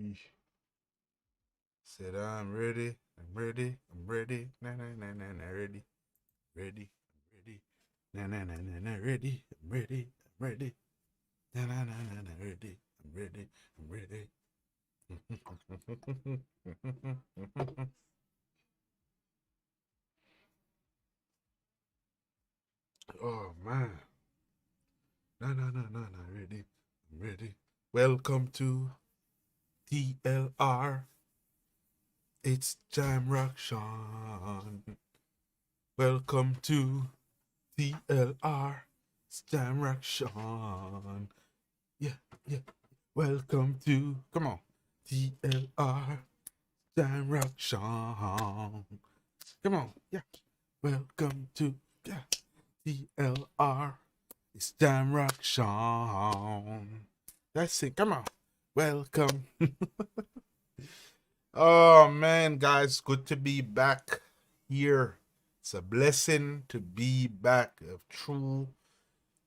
Yeesh. Said I'm ready. I'm ready. I'm ready. Na na na na na ready. Ready. I'm ready. Na na na na na ready. I'm ready. I'm ready. Na na na na na ready. I'm ready. I'm ready. Oh man. Na na na na na ready. I'm ready. Welcome to TLR. It's Jamrock Sean. Welcome to TLR. It's Jamrock Sean. Yeah, yeah. Welcome to, come on, TLR. Jamrock Sean. Come on, yeah. Welcome to, yeah, TLR. It's Jamrock Sean. That's it. Come on. Welcome. Oh man, guys, good to be back here. It's a blessing to be back. A true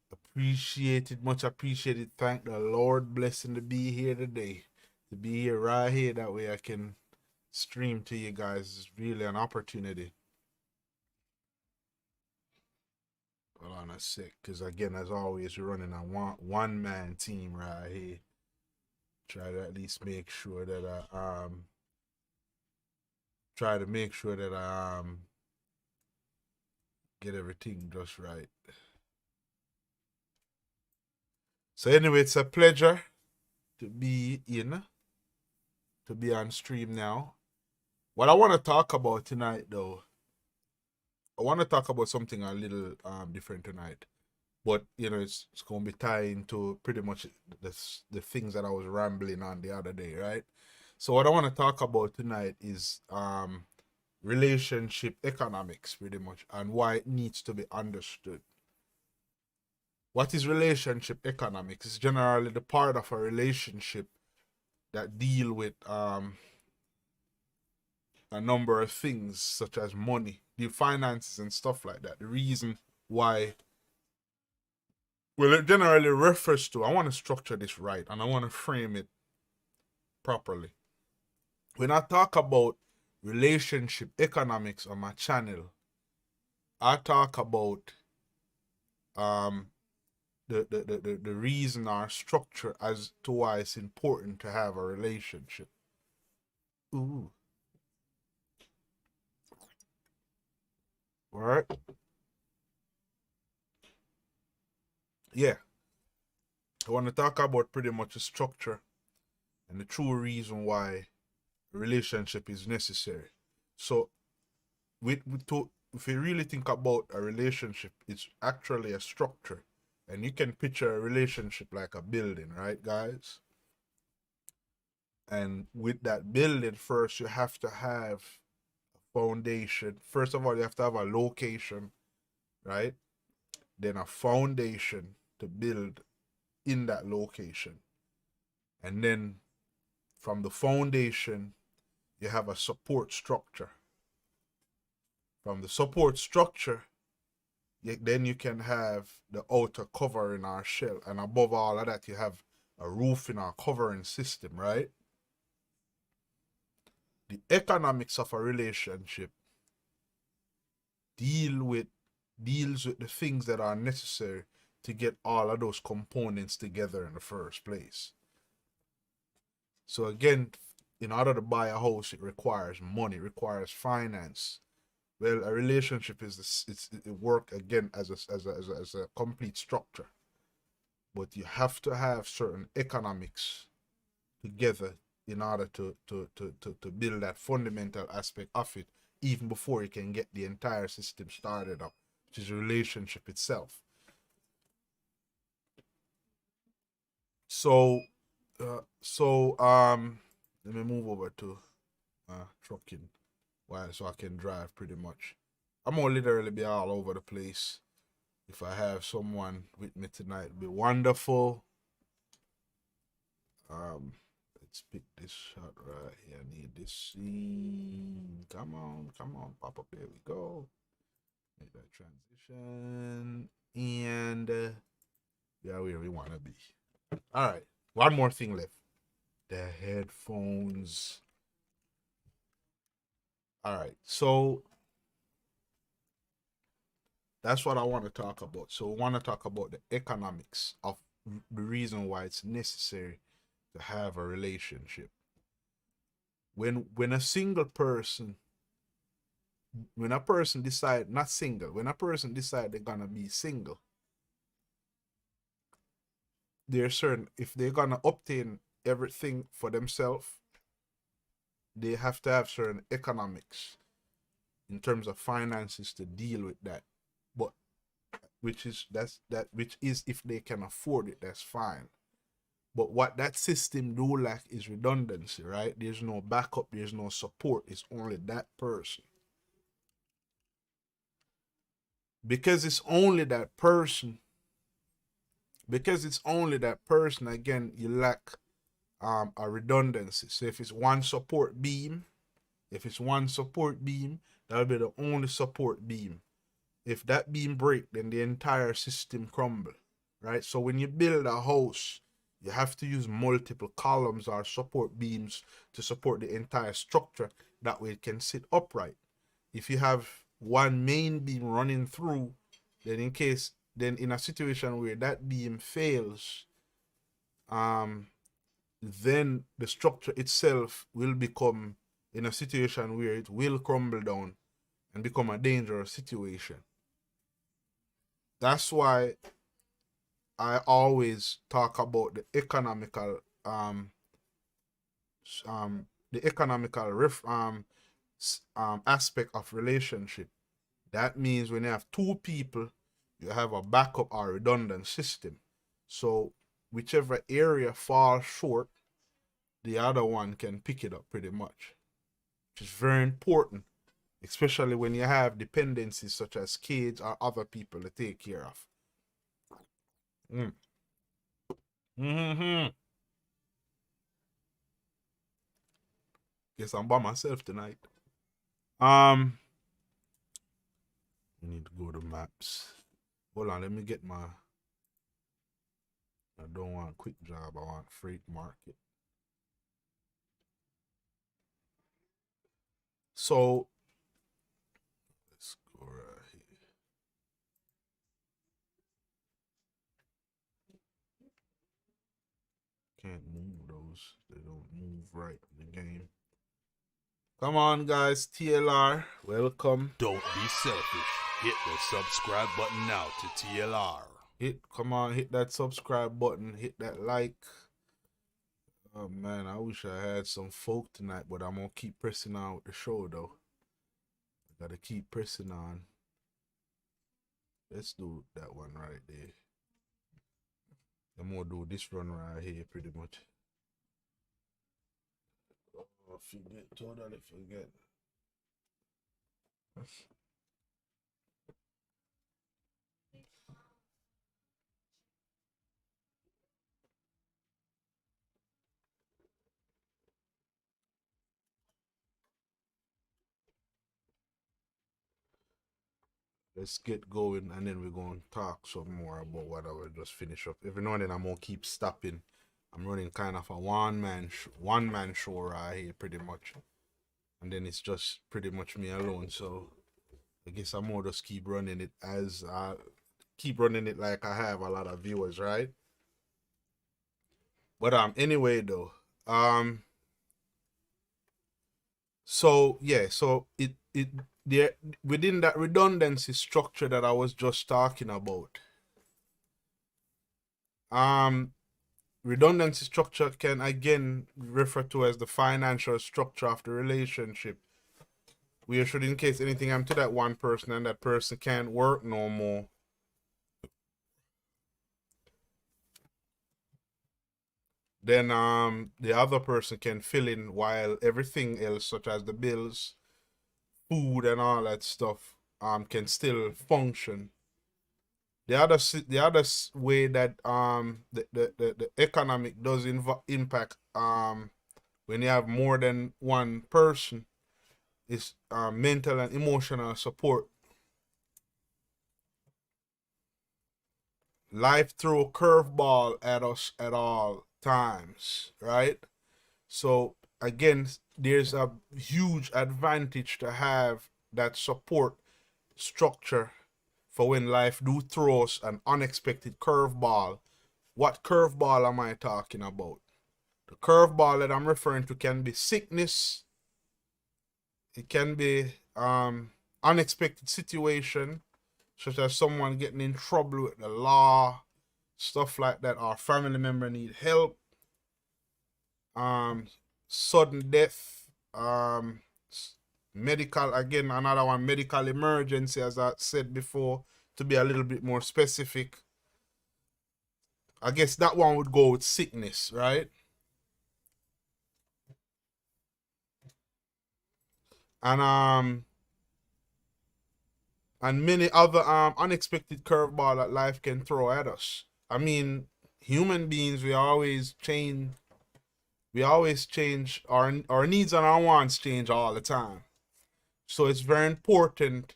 appreciated, much appreciated. Thank the Lord. Blessing to be here today. To be here right here. That way I can stream to you guys. It's really an opportunity. Hold on a sec, because again, as always, we're running a one man team right here. Try to at least make sure that I get everything just right. So anyway, it's a pleasure to be on stream now. What I want to talk about tonight, though, I want to talk about something a little different tonight. But it's going to be tying to pretty much the things that I was rambling on the other day, right? So what I want to talk about tonight is relationship economics, pretty much, and why it needs to be understood. What is relationship economics? It's generally the part of a relationship that deal with a number of things such as money, the finances and stuff like that. The reason why, well, it generally refers to, I want to structure this right and I want to frame it properly. When I talk about relationship economics on my channel, I talk about um the reason or structure as to why it's important to have a relationship. Ooh. All right. Yeah. I want to talk about pretty much the structure and the true reason why a relationship is necessary. So, if you really think about a relationship, it's actually a structure. And you can picture a relationship like a building, right, guys? And with that building, first, you have to have a foundation. First of all, you have to have a location, right? Then a foundation to build in that location. And then from the foundation, you have a support structure. From the support structure, then you can have the outer covering or shell. And above all of that, you have a roofing or covering system, right? The economics of a relationship deals with the things that are necessary to get all of those components together in the first place. So again, in order to buy a house, it requires money, it requires finance. Well, a relationship it work again as a complete structure, but you have to have certain economics together in order to build that fundamental aspect of it, even before you can get the entire system started up, which is a relationship itself. So, let me move over to trucking, so I can drive pretty much. I'm gonna literally be all over the place. If I have someone with me tonight, it'd be wonderful. Let's pick this shot right here. I need this scene. Come on, pop up. There we go. Make that transition, and yeah, where we want to be. All right, one more thing left. The headphones. All right, so that's what I want to talk about. So I want to talk about the economics of the reason why it's necessary to have a relationship. When a single person, when a person decide not single, when a person decide they're gonna be single, they're certain if they're gonna obtain everything for themselves, they have to have certain economics in terms of finances to deal with that. But which is if they can afford it, that's fine. But what that system do lack is redundancy, right? There's no backup, there's no support. It's only that person. Because it's only that person, again, you lack a redundancy. So if it's one support beam, that'll be the only support beam. If that beam break, then the entire system crumble, right? So when you build a house, you have to use multiple columns or support beams to support the entire structure. That way it can sit upright. If you have one main beam running through, then in a situation where that beam fails, then the structure itself will become in a situation where it will crumble down and become a dangerous situation. That's why I always talk about the economical aspect of relationship. That means when you have two people, you have a backup or redundant system. So whichever area falls short, the other one can pick it up pretty much, which is very important, especially when you have dependencies such as kids or other people to take care of. Mm-hmm. Guess I'm by myself tonight. I need to go to maps. Hold on, let me get my. I don't want quick job. I want freight market. So let's go right here. Can't move those. They don't move right in the game. Come on, guys. TLR, welcome. Don't be selfish. Hit the subscribe button now to TLR. Come on, hit that subscribe button. Hit that like. Oh man, I wish I had some folk tonight, but I'm gonna keep pressing on with the show though. I gotta keep pressing on. Let's do that one right there. I'm gonna do this run right here pretty much. Oh, totally forget. Let's get going and then we're going to talk some more about what I will just finish up. Every now and then I'm going to keep stopping. I'm running kind of a one-man show right here pretty much. And then it's just pretty much me alone. So I guess I'm more just keep running it as I keep running it like I have a lot of viewers, right? But anyway though. So yeah, so it there within that redundancy structure that I was just talking about. Redundancy structure can again refer to as the financial structure of the relationship. We should, in case anything happen to that one person and that person can't work no more, then the other person can fill in while everything else, such as the bills, food, and all that stuff, can still function. The other way that the economic does impact when you have more than one person is mental and emotional support. Life throw a curveball at us at all times, right? So again, there's a huge advantage to have that support structure for when life do throw us an unexpected curveball. What curveball am I talking about? The curveball that I'm referring to can be sickness. It can be unexpected situation, such as someone getting in trouble with the law, stuff like that. Our family member need help. Sudden death. Medical, again, another one, medical emergency, as I said before, to be a little bit more specific. I guess that one would go with sickness, right? And many other unexpected curveball that life can throw at us. I mean, human beings, we always change our needs and our wants change all the time. So it's very important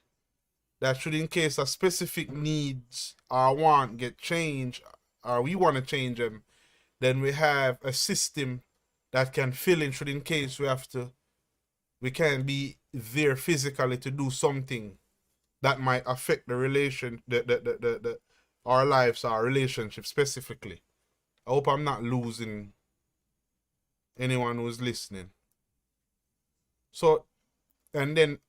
that should in case a specific needs or want get changed, or we want to change them, then we have a system that can fill in should in case we can't be there physically to do something that might affect the relation, our lives, our relationship specifically. I hope I'm not losing anyone who's listening. So, and then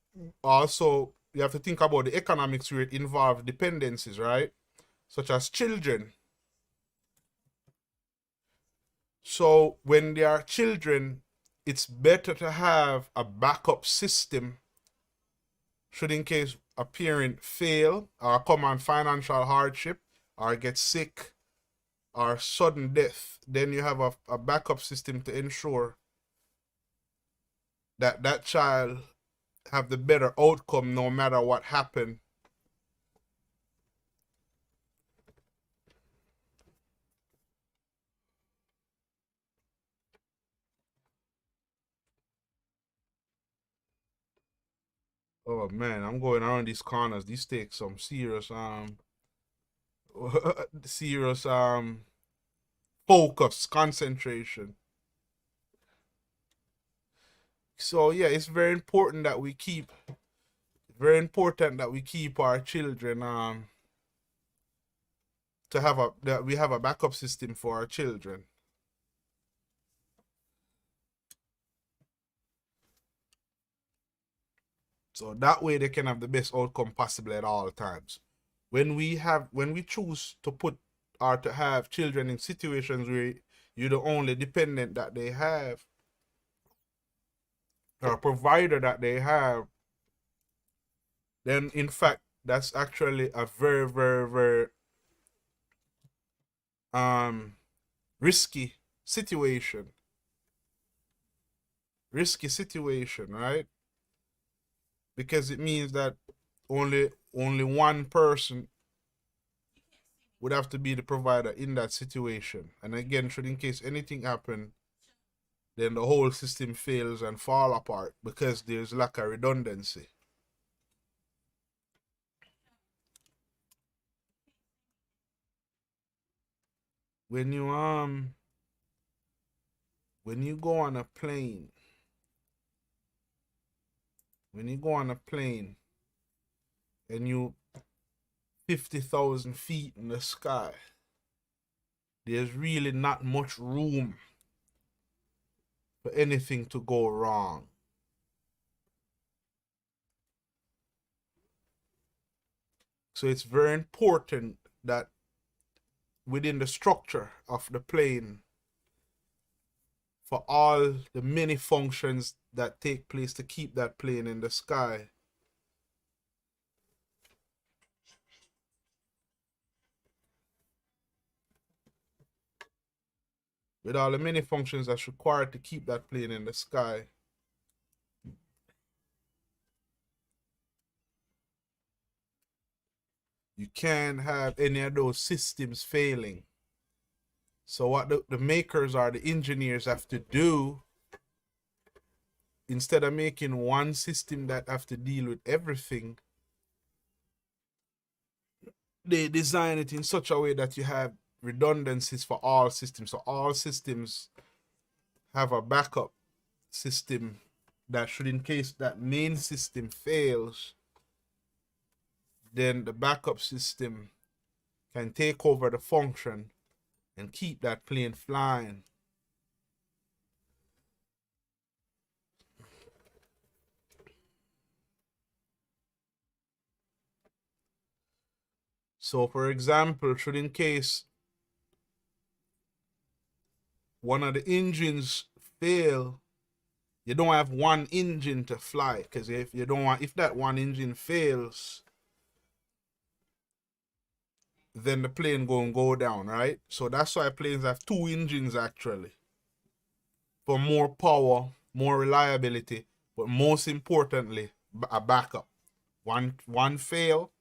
also you have to think about the economics where it involves dependencies, right? Such as children. So when they are children, it's better to have a backup system should in case a parent fail or come on financial hardship or get sick or sudden death. Then you have a backup system to ensure that that child have the better outcome no matter what happened. Oh man, I'm going around these corners. These take some serious serious focus, concentration. So yeah, it's very important that we keep our children that we have a backup system for our children. So that way they can have the best outcome possible at all times. When we choose to put or to have children in situations where you're the only dependent that they have or provider that they have, then in fact that's actually a very, very, very risky situation. Risky situation, right? Because it means that only one person would have to be the provider in that situation. And again, should in case anything happen, then the whole system fails and fall apart because there's lack of redundancy. When you go on a plane, and you 50,000 feet in the sky, there's really not much room for anything to go wrong. So it's very important that within the structure of the plane, for all the many functions that take place to keep that plane in the sky, with all the many functions that's required to keep that plane in the sky, you can't have any of those systems failing. So what the makers or the engineers have to do, instead of making one system that have to deal with everything, they design it in such a way that you have redundancies for all systems. So all systems have a backup system that should, in case that main system fails, then the backup system can take over the function and keep that plane flying. So for example, should in case one of the engines fail, you don't have one engine to fly, because if that one engine fails, then the plane gonna go down, right? So that's why planes have two engines actually, for more power, more reliability, but most importantly, a backup. One fail,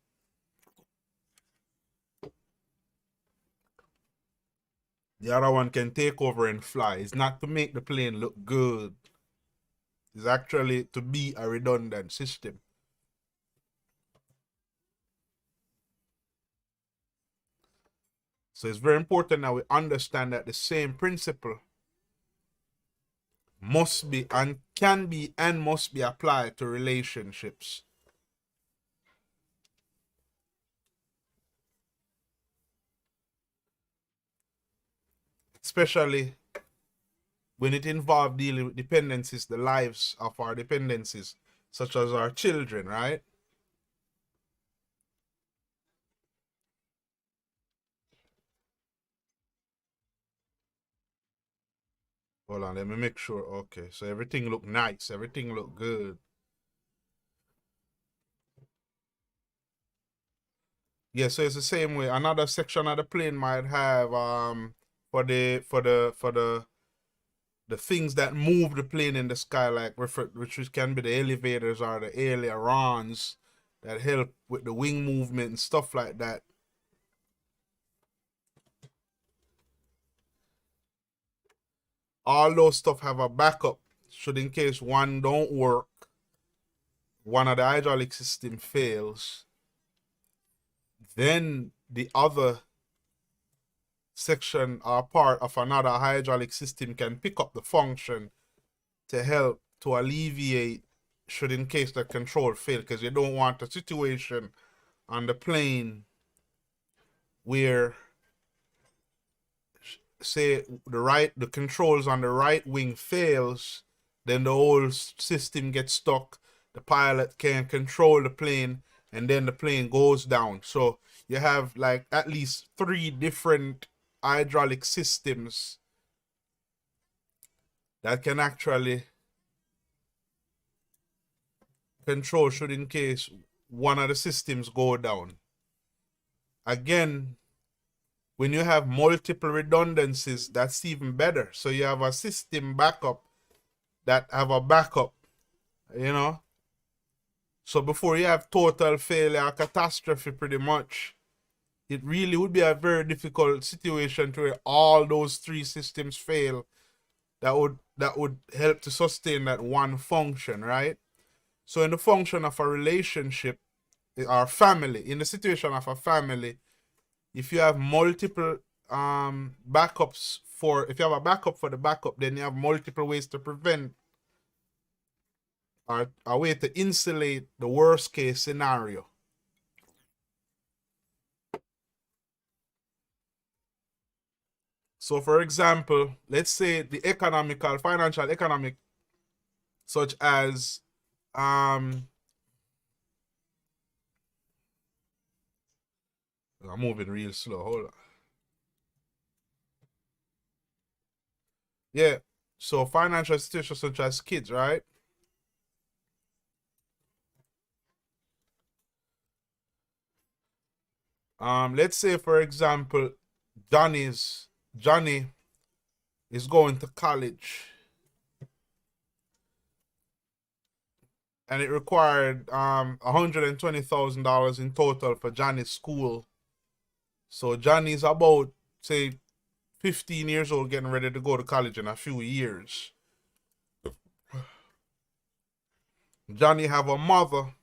the other one can take over and fly. It's not to make the plane look good. It's actually to be a redundant system. So it's very important that we understand that the same principle must be and can be and must be applied to relationships. Especially when it involves dealing with dependencies, the lives of our dependencies, such as our children, right? Hold on, let me make sure. Okay, so everything look nice, everything look good. Yeah, so it's the same way. Another section of the plane might have for the things that move the plane in the sky, like which can be the elevators or the ailerons that help with the wing movement and stuff like that. All those stuff have a backup, should in case one don't work, one of the hydraulic system fails, then the other section or part of another hydraulic system can pick up the function to help to alleviate, should in case the control fail, because you don't want a situation on the plane where, say, the controls on the right wing fails, then the whole system gets stuck, the pilot can't control the plane, and then the plane goes down. So you have like at least 3 different hydraulic systems that can actually control, should in case one of the systems go down. Again, when you have multiple redundancies, that's even better. So you have a system backup that have a backup, you know. So before you have total failure or catastrophe, pretty much, it really would be a very difficult situation to where all those 3 systems fail. That would help to sustain that one function, right? So in the function of a relationship or family, in the situation of a family, if you have multiple backups if you have a backup for the backup, then you have multiple ways to prevent or a way to insulate the worst case scenario. So for example, let's say the financial economic, such as I'm moving real slow. Hold on. Yeah. So financial situations such as kids, right? Let's say for example, Johnny is going to college, and it required $120,000 in total for Johnny's school. So Johnny's about, say, 15 years old, getting ready to go to college in a few years. Johnny have a mother,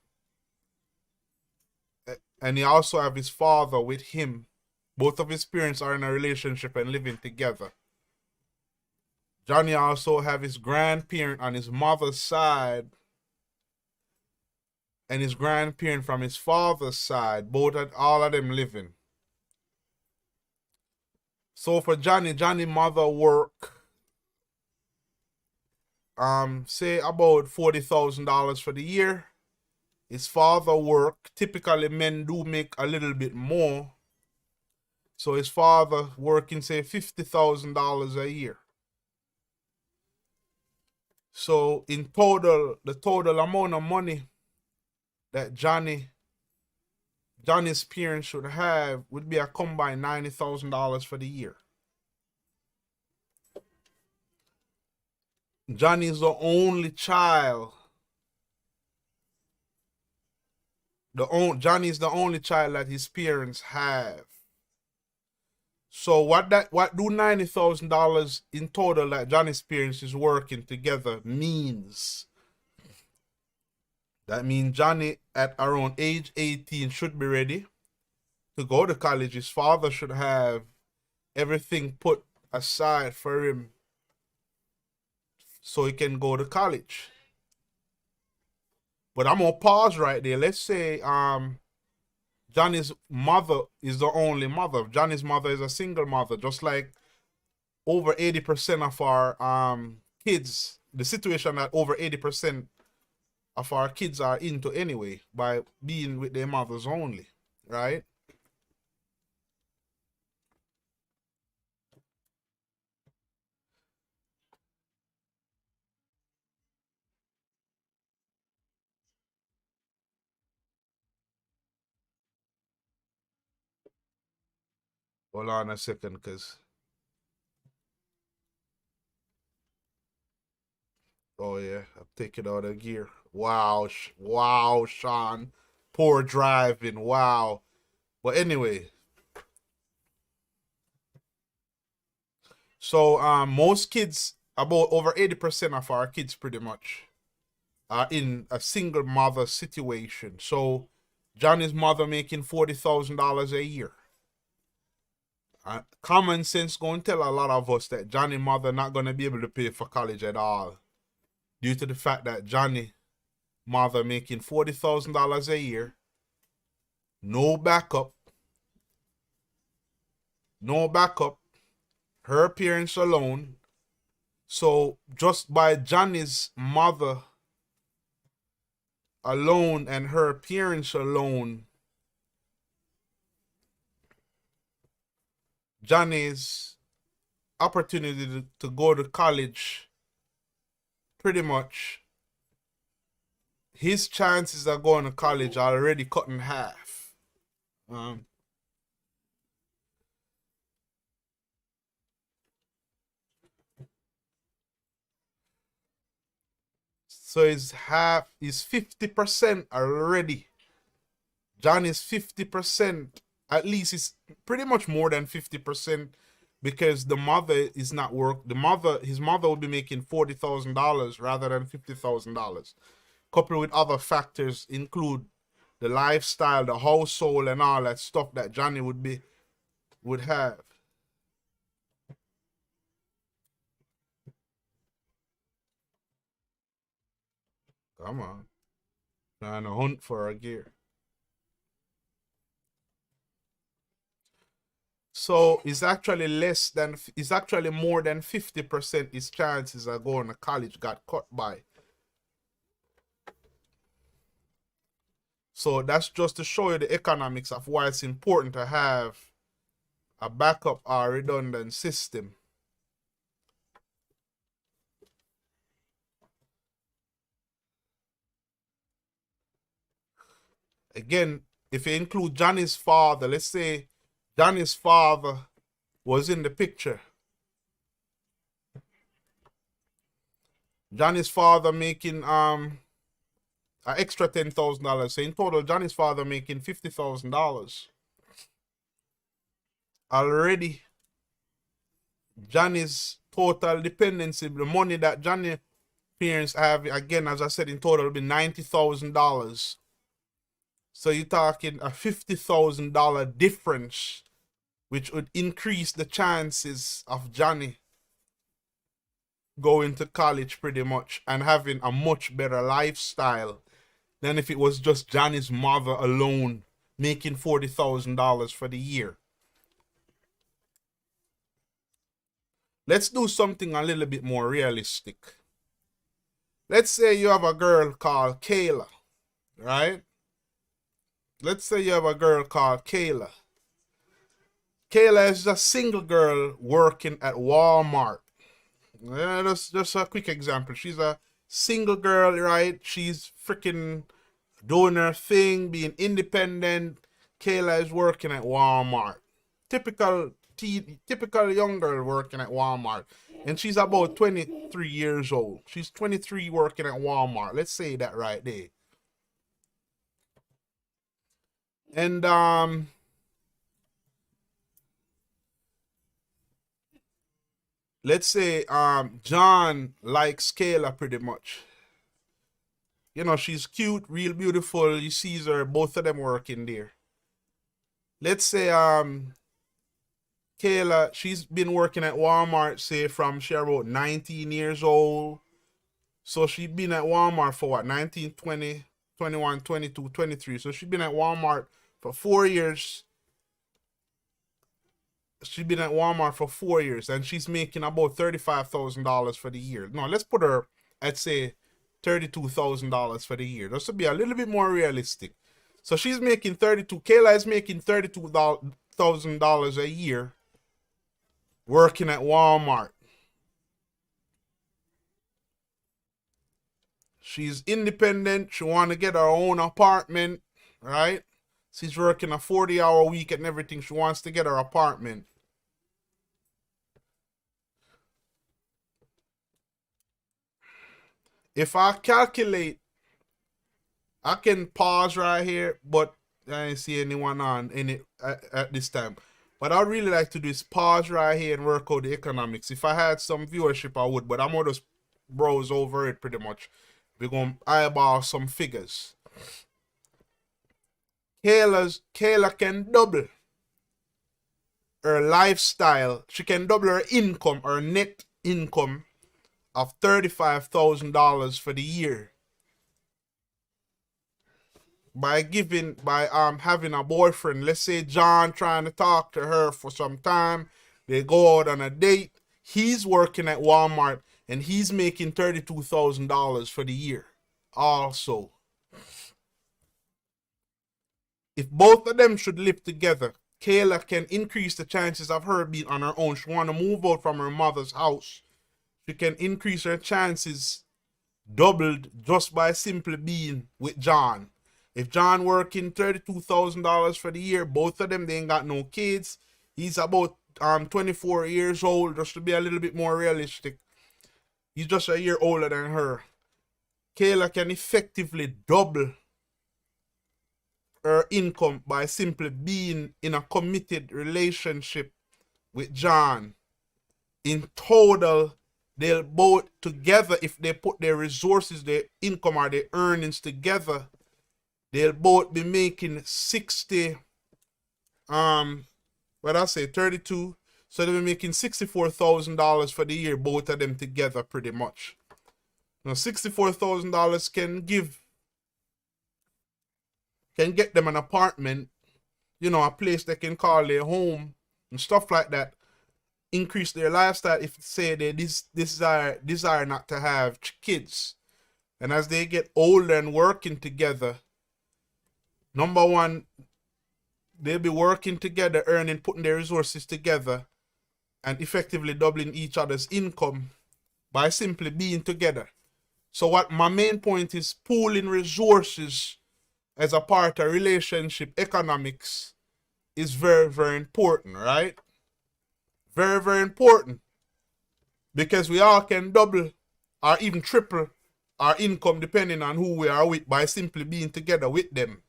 and he also have his father with him. Both of his parents are in a relationship and living together. Johnny also have his grandparent on his mother's side and his grandparent from his father's side, all of them living. So for Johnny mother work say about $40,000 for the year. His father work, typically men do make a little bit more. So his father working say $50,000 a year. So in total, the total amount of money that Johnny's parents should have would be a combined $90,000 for the year. Johnny's the only child. Johnny's the only child that his parents have. So what do $90,000 in total that Johnny's parents is working together means? That means Johnny at around age 18 should be ready to go to college. His father should have everything put aside for him so he can go to college. But I'm gonna pause right there. Let's say Johnny's mother is the only mother. Johnny's mother is a single mother, just like over 80% of our kids, the situation that over 80% of our kids are into anyway, by being with their mothers only, right? Hold on a second, because oh yeah, I'll take it out of gear. Wow, wow, Sean. Poor driving, wow. But anyway, so most kids, about over 80% of our kids pretty much are in a single mother situation. So Johnny's mother making $40,000 a year. Common sense going to tell a lot of us that Johnny's mother not going to be able to pay for college at all, due to the fact that Johnny's mother making $40,000 a year, no backup, her parents alone. So just by Johnny's mother alone and her parents alone, Johnny's opportunity to go to college, pretty much his chances of going to college are already cut in half. So he's 50% already. Johnny's 50%, at least it's pretty much more than 50%, because the mother is not his mother will be making $40,000 rather than $50,000. Coupled with other factors include the lifestyle, the household, and all that stuff that Johnny would have. Come on. Trying to hunt for a gear. So it's actually more than 50% his chances of going to college got cut by. So that's just to show you the economics of why it's important to have a backup or redundant system. Again, if you include Johnny's father, let's say Johnny's father was in the picture. Johnny's father making an extra $10,000. So in total, Johnny's father making $50,000. Already, Johnny's total dependency, the money that Johnny's parents have, again, as I said, in total, will be $90,000. So you're talking a $50,000 difference, which would increase the chances of Johnny going to college pretty much and having a much better lifestyle than if it was just Johnny's mother alone making $40,000 for the year. Let's do something a little bit more realistic. Let's say you have a girl called Kayla, right? Let's say you have a girl called Kayla. Kayla is a single girl working at Walmart. Yeah, that's just a quick example. She's a single girl, right? She's freaking doing her thing, being independent. Kayla is working at Walmart. Typical young girl working at Walmart. And she's about 23 years old. She's 23 working at Walmart. Let's say that right there. And let's say John likes Kayla pretty much. You know, she's cute, real beautiful. He sees her, both of them working there. Let's say Kayla, she's been working at Walmart, say from she about 19 years old. So she's been at Walmart for what, 19, 20, 21, 22, 23. So she's been at Walmart for 4 years. She's been at Walmart for 4 years and she's making about $35,000 for the year. No, let's put her at say $32,000 for the year. Just to be a little bit more realistic. So she's making Kayla is making $32,000 a year working at Walmart. She's independent. She want to get her own apartment, right? She's working a 40-hour week and everything. She wants to get her apartment. If I calculate, I can pause right here, but I didn't see anyone on in it at this time. What I'd really like to do is pause right here and work out the economics. If I had some viewership, I would, but I'm going to just browse over it pretty much. We're going to eyeball some figures. Kayla can double her lifestyle. She can double her income, her net income of $35,000 for the year. By having a boyfriend. Let's say John trying to talk to her for some time. They go out on a date. He's working at Walmart and he's making $32,000 for the year. Also, if both of them should live together, Kayla can increase the chances of her being on her own. She want to move out from her mother's house. She can increase her chances doubled just by simply being with John. If John working $32,000 for the year, both of them, they ain't got no kids. He's about 24 years old, just to be a little bit more realistic. He's just a year older than her. Kayla can effectively double her income by simply being in a committed relationship with John. In total, they'll both together, if they put their resources, their income or their earnings together, they'll both be making 32. So they'll be making $64,000 for the year, both of them together pretty much. Now $64,000 can get them an apartment, you know, a place they can call their home and stuff like that. Increase their lifestyle if say they desire not to have kids. And as they get older and working together, number one, they'll be working together, earning, putting their resources together, and effectively doubling each other's income by simply being together. So what my main point is, pooling resources as a part of relationship economics is very, very important, right? Very, very important. Because we all can double or even triple our income depending on who we are with by simply being together with them.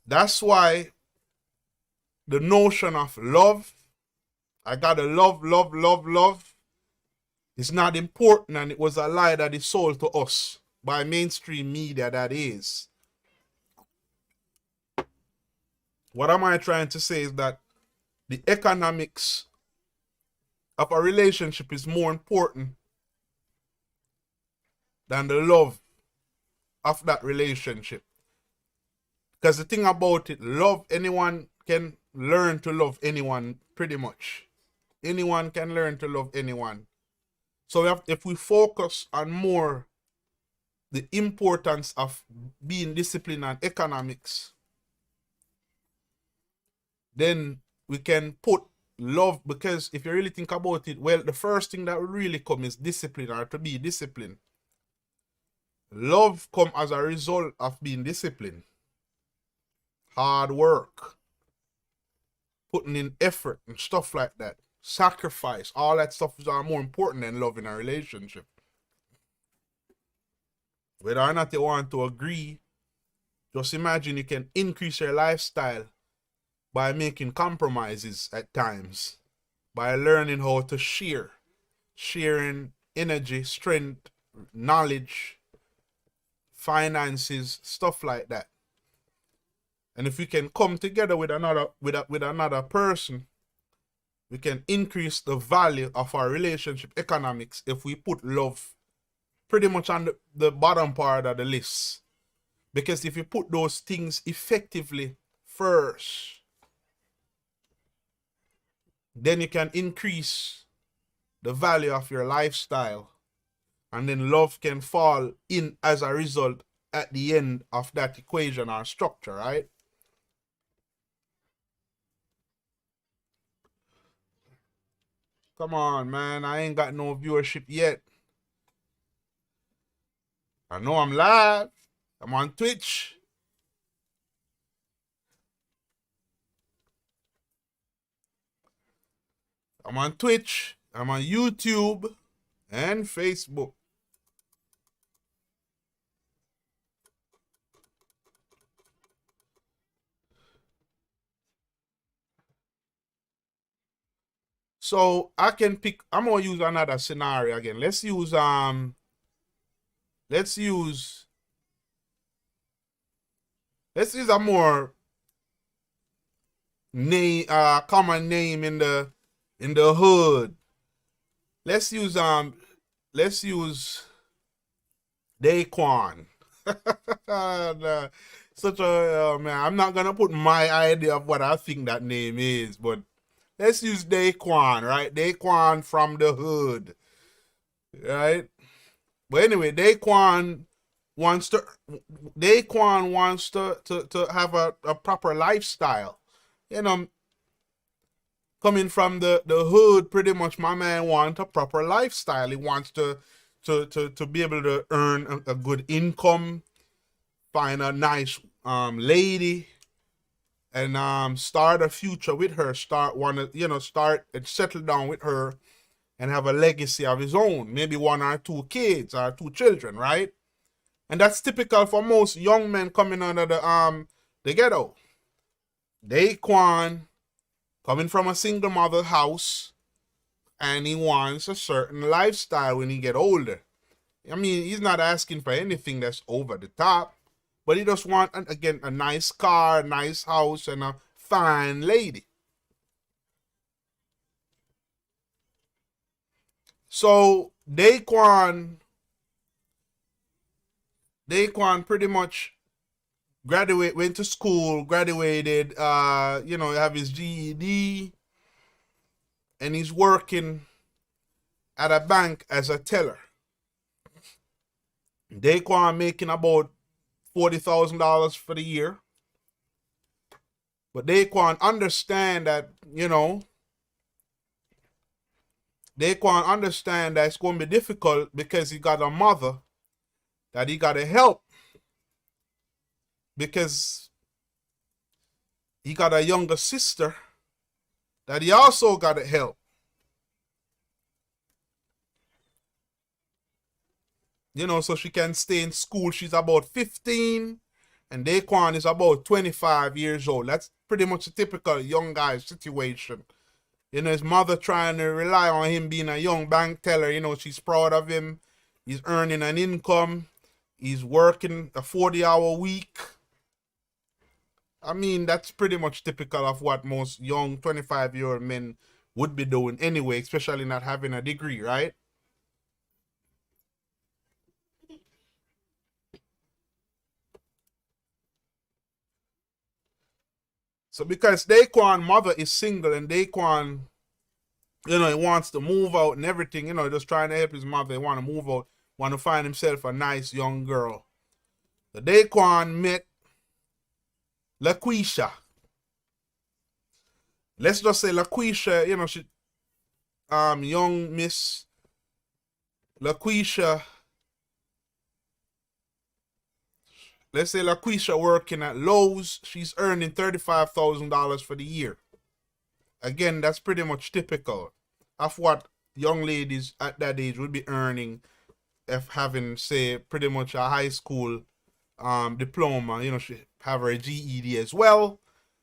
That's why the notion of love, I gotta love, is not important, and it was a lie that is sold to us by mainstream media, that is. What am I trying to say is that the economics of a relationship is more important than the love of that relationship. Because the thing about it, love, anyone can learn to love anyone pretty much. Anyone can learn to love anyone. So if we focus on more the importance of being disciplined and economics, then we can put love, because if you really think about it, well, the first thing that will really come is discipline, or to be disciplined. Love come as a result of being disciplined. Hard work, putting in effort and stuff like that. Sacrifice, all that stuff is more important than love in a relationship. Whether or not you want to agree, just imagine you can increase your lifestyle by making compromises at times, by learning how to share, sharing energy, strength, knowledge, finances, stuff like that. And if we can come together with another person, we can increase the value of our relationship economics if we put love pretty much on the bottom part of the list. Because if you put those things effectively first, then you can increase the value of your lifestyle, and then love can fall in as a result at the end of that equation or structure, right? Come on, man. I ain't got no viewership yet. I know I'm live. I'm on Twitch. I'm on Twitch. I'm on YouTube and Facebook. So I can pick, I'm gonna use another scenario again. Let's use a more common name in the hood. Let's use Daquan. Such a man. I'm not gonna put my idea of what I think that name is, but let's use Daquan, right? Daquan from the hood, right? But anyway, Daquan wants to have a proper lifestyle. You know, coming from the hood, pretty much my man wants a proper lifestyle. He wants to be able to earn a good income, find a nice lady, and start a future with her. Start and settle down with her and have a legacy of his own. Maybe 1 or 2 kids or 2 children, right? And that's typical for most young men coming out of the ghetto. Daquan coming from a single mother house, and he wants a certain lifestyle when he get older. I mean, he's not asking for anything that's over the top, but he just want, again, a nice car, a nice house, and a fine lady. So Daquan pretty much went to school, graduated, have his GED, and he's working at a bank as a teller. Daquan making about $40,000 for the year. But Daquan understand that, Daquan understand that it's going to be difficult because he got a mother that he got to help, because he got a younger sister that he also got to help. So she can stay in school. She's about 15, and Daquan is about 25 years old. That's pretty much a typical young guy situation. His mother trying to rely on him being a young bank teller. She's proud of him. He's earning an income. He's working a 40-hour week. I mean, that's pretty much typical of what most young 25-year-old men would be doing anyway, especially not having a degree, right? So because Daquan mother is single and Daquan, he wants to move out and everything, just trying to help his mother. He want to move out, want to find himself a nice young girl. So Daquan met LaQuisha. Let's just say LaQuisha, she young Miss LaQuisha. Let's say LaQuisha working at Lowe's. She's earning $35,000 for the year. Again, that's pretty much typical of what young ladies at that age would be earning if having, say, pretty much a high school diploma. She have her GED as well,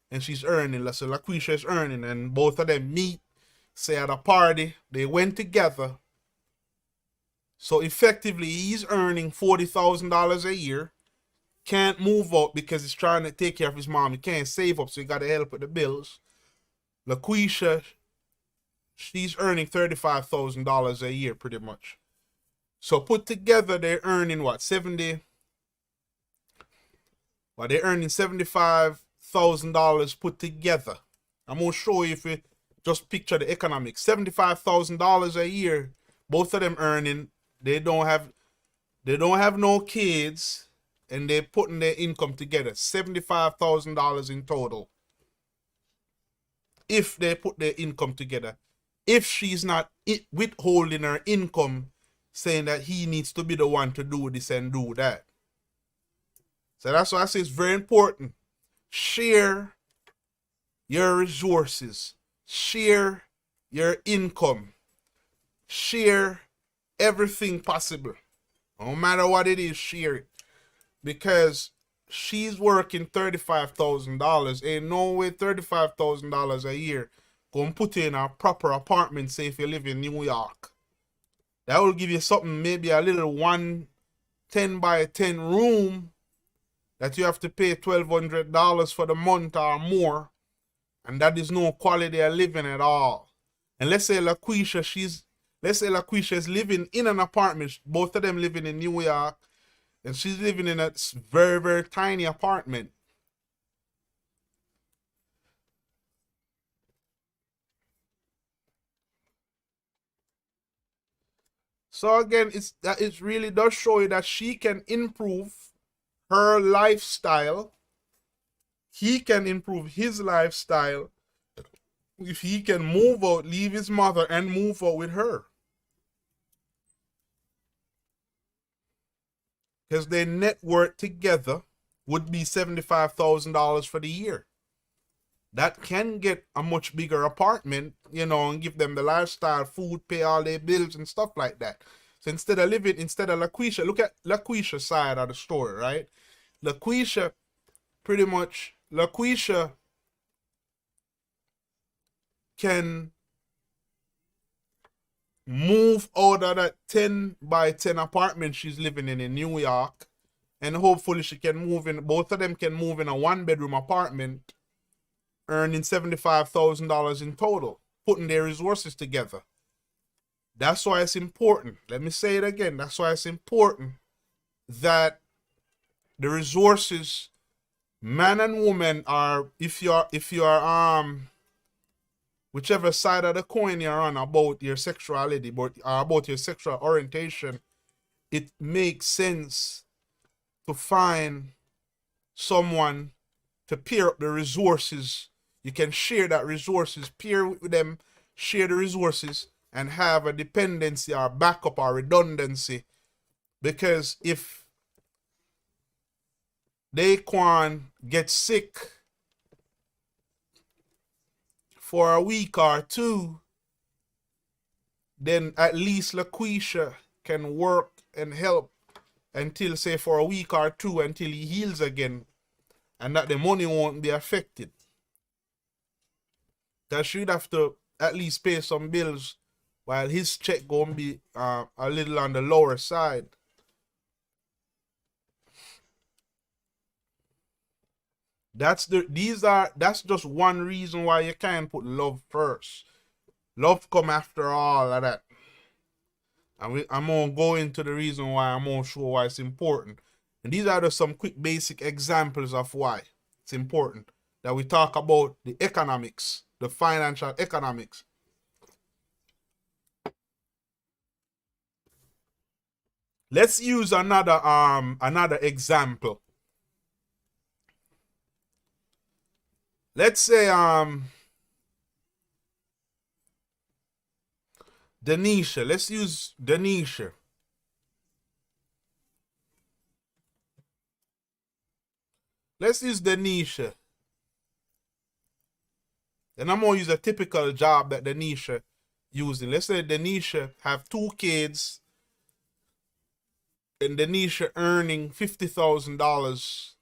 and she's earning. So LaQuisha is earning, and both of them meet, say, at a party. They went together. So effectively, he's earning $40,000 a year. Can't move out because he's trying to take care of his mom. He can't save up, so he got to help with the bills. LaQuisha, she's earning $35,000 a year pretty much. So put together, they're earning what, 70? Well, they're earning $75,000 put together. I'm gonna show you if you just picture the economics. $75,000 a year, both of them earning. They don't have no kids, and they're putting their income together. $75,000 in total. If they put their income together. If she's not withholding her income, saying that he needs to be the one to do this and do that. So that's why I say it's very important. Share your resources. Share your income. Share everything possible. No matter what it is, share it. Because she's working $35,000. Ain't no way $35,000 a year gonna put you in a proper apartment, say if you live in New York. That will give you something, maybe a little 10 by 10 room that you have to pay $1,200 for the month or more. And that is no quality of living at all. And let's say LaQuisha is living in an apartment, both of them living in New York, and she's living in a very, very tiny apartment. So again, it really does show you that she can improve her lifestyle. He can improve his lifestyle if he can move out, leave his mother, and move out with her. Because their net worth together would be $75,000 for the year. That can get a much bigger apartment, and give them the lifestyle, food, pay all their bills and stuff like that. So instead of LaQuisha, look at LaQuisha's side of the story, right? LaQuisha can move out of that 10 by 10 apartment she's living in New York, and hopefully she can move in, both of them can move in a 1-bedroom apartment, earning $75,000 in total, putting their resources together. That's why it's important. Let me say it again. That's why it's important that the resources, man and woman, are, if you're whichever side of the coin you're on about your sexuality, about your sexual orientation, it makes sense to find someone to pair up the resources. You can share that resources, pair with them, share the resources, and have a dependency or backup or redundancy. Because if Daquan gets sick for a week or two, then at least LaQuisha can work and help until, say, for a week or two until he heals again, and that the money won't be affected. That she'd have to at least pay some bills while his check gonna be a little on the lower side. That's just one reason why you can't put love first. Love come after all of that. And I'm gonna go into the reason why. I'm gonna show why it's important. And these are just some quick basic examples of why it's important that we talk about the economics, the financial economics. Let's use another example. Let's say Denisha. Let's use Denisha. Let's use Denisha. And I'm gonna use a typical job that Denisha using. Let's say Denisha have 2 kids and Denisha earning $50,000.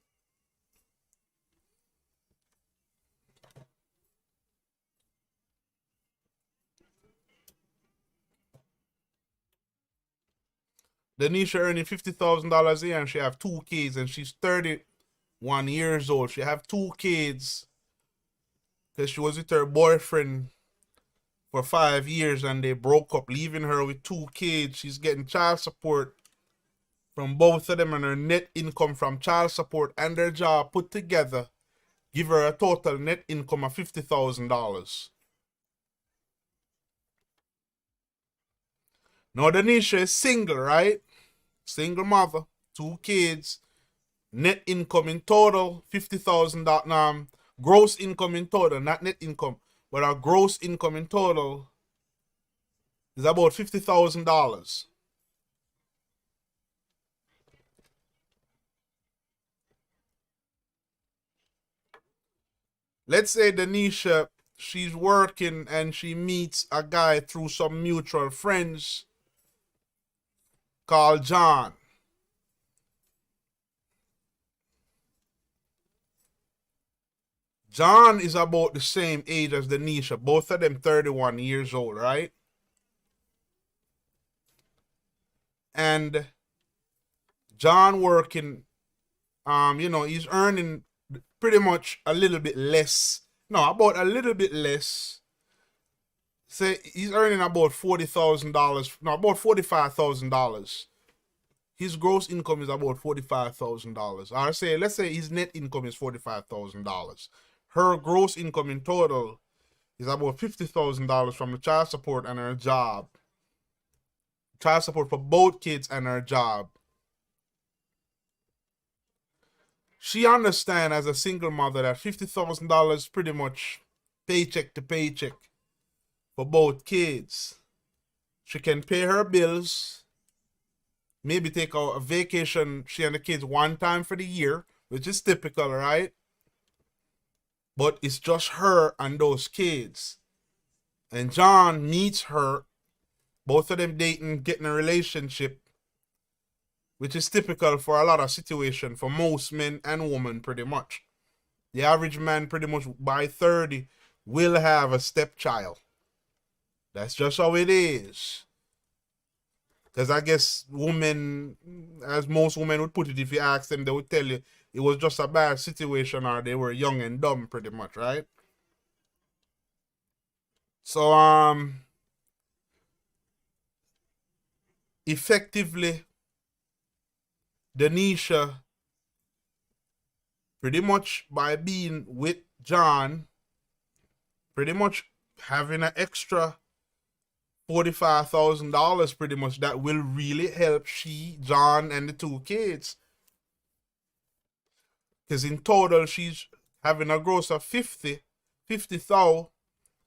Denisha earning $50,000 a year and she have 2 kids and she's 31 years old. She have 2 kids because she was with her boyfriend for 5 years and they broke up, leaving her with 2 kids. She's getting child support from both of them, and her net income from child support and their job put together give her a total net income of $50,000. Now Denisha is single, right? Single mother, 2 kids, net income in total $50,000. Gross income in total, not net income, but our gross income in total is about $50,000. Let's say Denisha, she's working and she meets a guy through some mutual friends called John. John is about the same age as Denisha, both of them 31 years old, right? And John working, he's earning pretty much a little bit less. No, about a little bit less. Say he's earning about $40,000. No, about $45,000. His gross income is about $45,000. Or let's say his net income is $45,000. Her gross income in total is about $50,000 from the child support and her job. Child support for both kids and her job. She understands as a single mother that $50,000 pretty much paycheck to paycheck for both kids. She can pay her bills, maybe take a vacation, she and the kids, one time for the year, which is typical, right? But it's just her and those kids. And John meets her, both of them dating, getting a relationship, which is typical for a lot of situations for most men and women pretty much. The average man pretty much by 30 will have a stepchild. That's just how it is. Because I guess women, as most women would put it, if you ask them, they would tell you it was just a bad situation or they were young and dumb pretty much, right? So, effectively, Denisha, pretty much by being with John, pretty much having an extra $45,000 pretty much that will really help she, John, and the 2 kids. Because in total, she's having a gross of 50,000,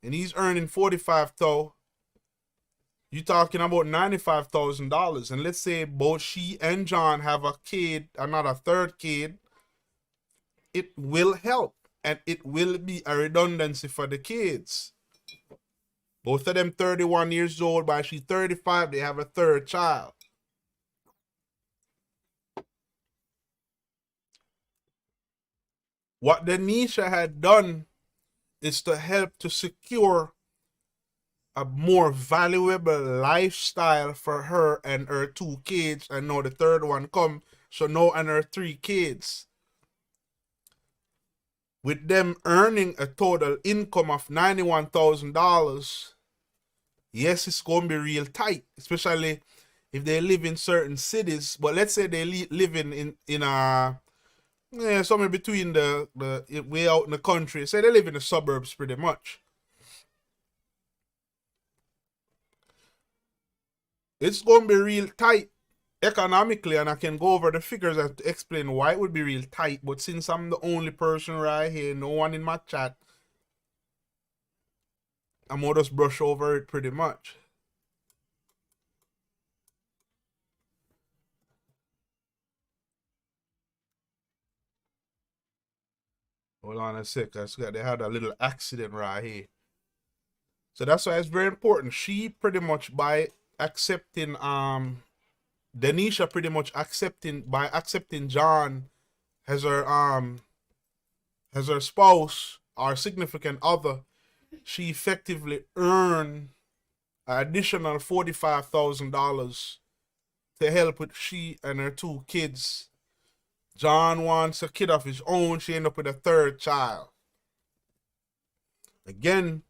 and he's earning 45,000. You're talking about $95,000. And let's say both she and John have a kid, another 3rd kid, it will help. And it will be a redundancy for the kids. Both of them 31 years old. By she's 35, they have a 3rd child. What Denisha had done is to help to secure a more valuable lifestyle for her and her 2 kids. And now the 3rd one come. So now and her 3 kids. With them earning a total income of $91,000, yes, it's going to be real tight, especially if they live in certain cities. But let's say they live in a somewhere between the way out in the country. Say they live in the suburbs pretty much. It's going to be real tight economically, and I can go over the figures and to explain why it would be real tight. But since I'm the only person right here, no one in my chat, I'm gonna just brush over it pretty much. Hold on a sec. They had a little accident right here. So that's why it's very important. She pretty much by accepting Denisha pretty much accepting John as her spouse or significant other, she effectively earned an additional $45,000 to help with she and her two kids. John wants a kid of his own. She ended up with a third child. Again,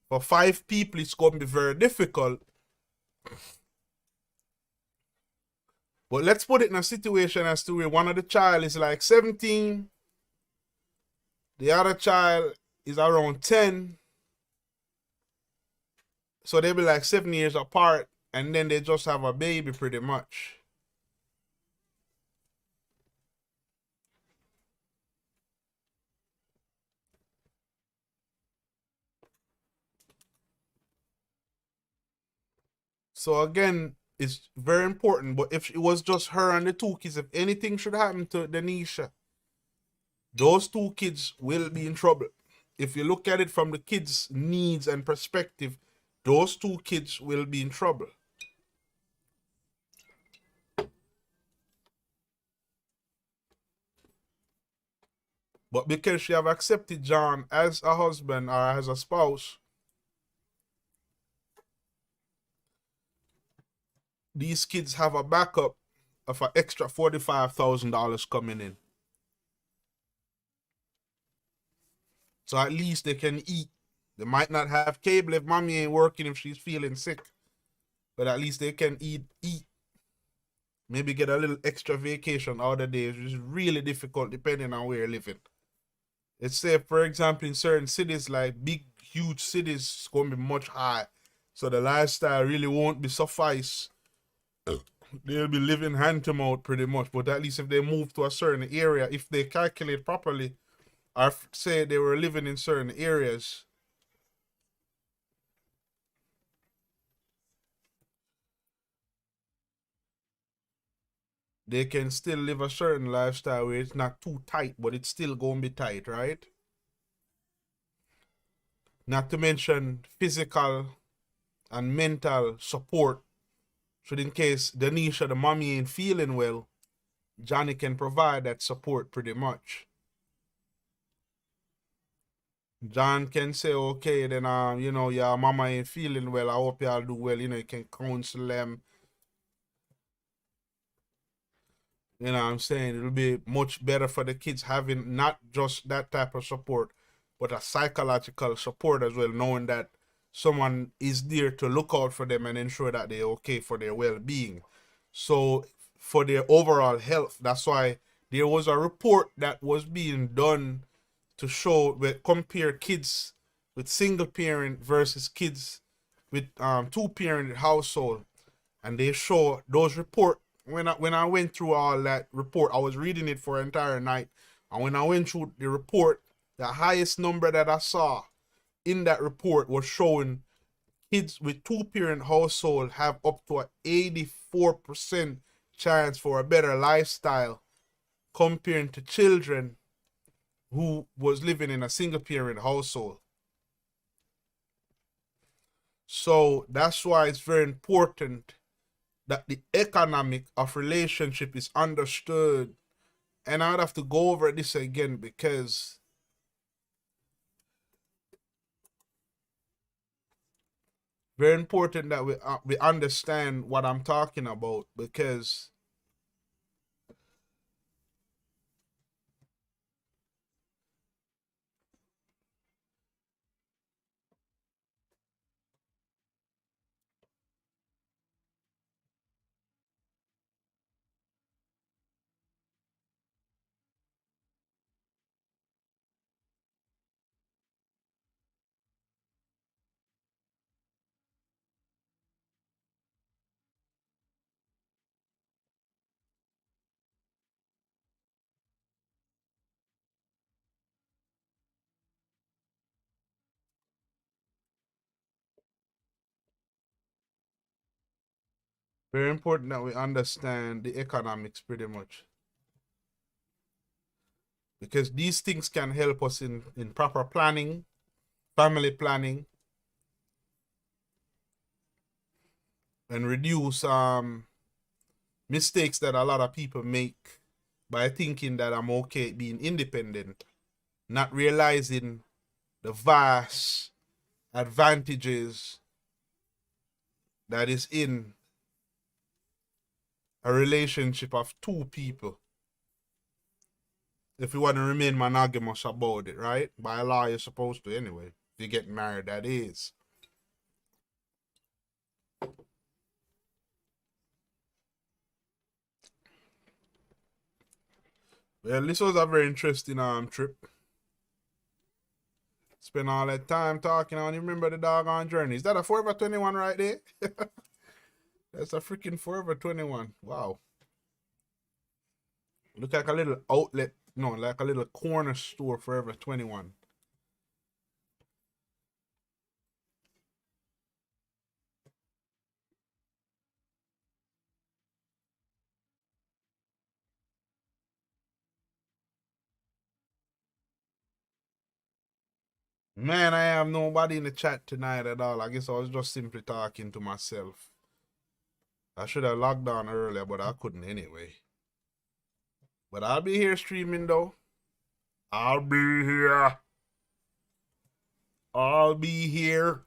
for 5 people, it's going to be very difficult. But let's put it in a situation as to where one of the child is like 17, the other child is around 10. So they'll be like 7 years apart, and then they just have a baby pretty much. So again, it's very important. But if it was just her and the 2 kids, if anything should happen to Denisha, those 2 kids will be in trouble. If you look at it from the kids' needs and perspective, those 2 kids will be in trouble. But because she have accepted John as a husband or as a spouse, these kids have a backup of an extra $45,000 coming in. So at least they can eat. They might not have cable if mommy ain't working if she's feeling sick. But at least they can eat. Maybe get a little extra vacation other days, which is really difficult depending on where you're living. Let's say, for example, in certain cities, like big, huge cities, it's going to be much high. So the lifestyle really won't be suffice. They'll be living hand to mouth pretty much. But at least if they move to a certain area, if they calculate properly, or say they were living in certain areas, they can still live a certain lifestyle where it's not too tight, but it's still going to be tight, right? Not to mention physical and mental support. So in case Denisha, the mommy, ain't feeling well, Johnny can provide that support pretty much. John can say, okay, then your mama ain't feeling well. I hope y'all do well. You can counsel them. You know what I'm saying? It'll be much better for the kids having not just that type of support, but a psychological support as well, knowing that someone is there to look out for them and ensure that they're okay for their well-being. So for their overall health, that's why there was a report that was being done to show, compare kids with single parent versus kids with 2-parent household, and they show those report. When I went through all that report, I was reading it for an entire night, and when I went through the report, the highest number that I saw in that report was showing kids with 2-parent household have up to an 84% chance for a better lifestyle comparing to children who was living in a single parent household. So that's why it's very important that the economic of relationship is understood. And I'd have to go over this again because very important that we understand what I'm talking about, because Very important that we understand the economics pretty much. Because these things can help us in proper planning, family planning, and reduce mistakes that a lot of people make by thinking that I'm okay being independent, not realizing the vast advantages that is in a relationship of two people. If you want to remain monogamous about it, right? By law, you're supposed to anyway. If you get married, that is. Well, this was a very interesting trip. Spend all that time talking on. You remember the doggone journey? Is that a Forever 21 right there? That's a freaking Forever 21. Wow. Look like a little outlet. No, like a little corner store, Forever 21. Man, I have nobody in the chat tonight at all. I guess I was just simply talking to myself. I should have logged on earlier, but I couldn't anyway. But I'll be here streaming though. I'll be here. I'll be here.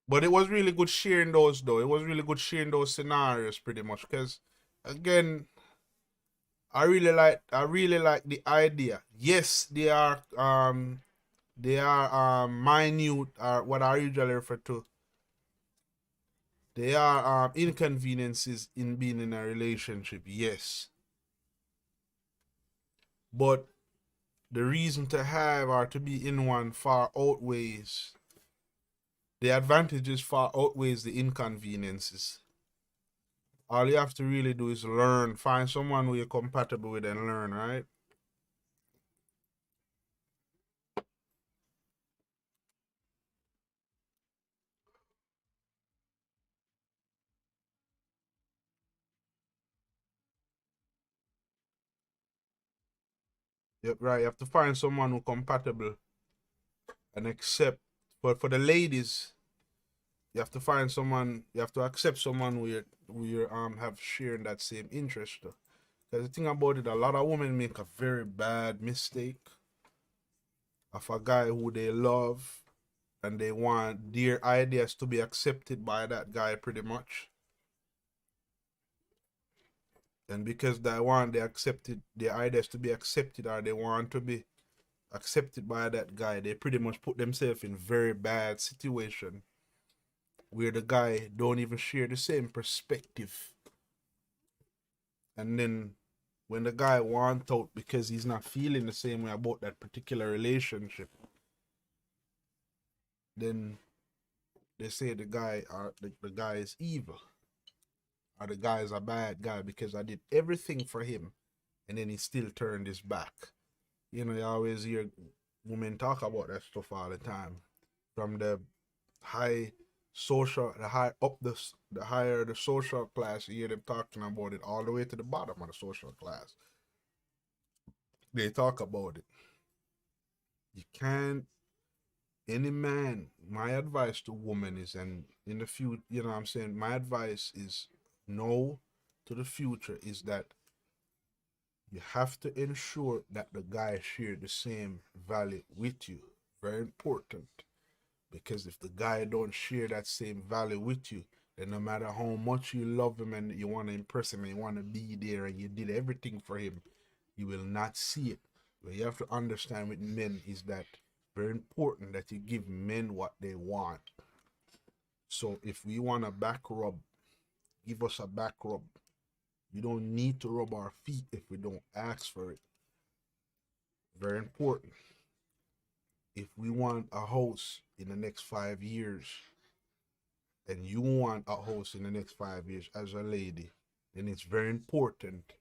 But it was really good sharing those though. It was really good sharing those scenarios pretty much. Because again, I really like the idea. Yes, they are minute, or what I usually refer to. They are inconveniences in being in a relationship, yes. But the reason to have or to be in one far outweighs the advantages, far outweighs the inconveniences. All you have to really do is learn, find someone who you're compatible with and learn, right? Yep, right. You have to find someone who compatible and accept. But for the ladies, you have to find someone. You have to accept someone who you have sharing that same interest. Because the thing about it, a lot of women make a very bad mistake of a guy who they love and they want their ideas to be accepted by that guy pretty much. And because they want their ideas to be accepted, or they want to be accepted by that guy, they pretty much put themselves in very bad situation where the guy don't even share the same perspective. And then when the guy wants out because he's not feeling the same way about that particular relationship, then they say the guy is evil, or the guy is a bad guy because I did everything for him and then he still turned his back. You know, you always hear women talk about that stuff all the time. From the high social, the higher the social class, you hear them talking about it, all the way to the bottom of the social class. They talk about it. You can't, any man, my advice to women is, and in the future, you know what I'm saying, my advice is no to the future is that you have to ensure that the guy share the same value with you. Very important. Because if the guy don't share that same value with you, then no matter how much you love him and you want to impress him and you want to be there and you did everything for him, you will not see it. What you have to understand with men is that very important that you give men what they want. So if we want a back rub, give us a back rub. You don't need to rub our feet if we don't ask for it. Very important. If we want a house in the next 5 years, and you want a house in the next 5 years as a lady, then it's very important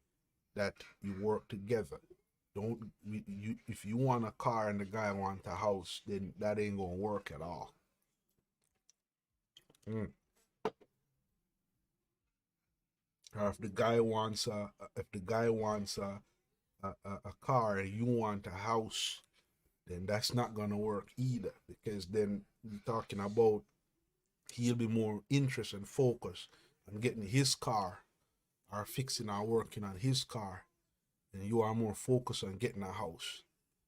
that you work together. Don't you if you want a car and the guy wants a house, then that ain't gonna work at all. Mm. Or if the guy wants a car and you want a house, then that's not gonna work either, because then we're talking about he'll be more interested and focused on getting his car or fixing or working on his car, and you are more focused on getting a house.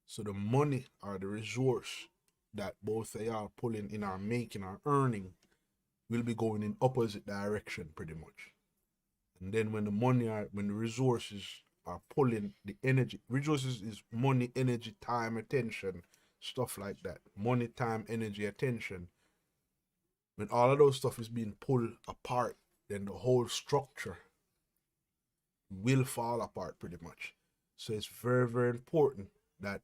So the money or the resource that both of y'all pulling in or making or earning will be going in opposite direction pretty much. And then when the resources are pulling the energy, resources is money, energy, time, attention, stuff like that. Money, time, energy, attention. When all of those stuff is being pulled apart, then the whole structure will fall apart pretty much. So it's very, very important that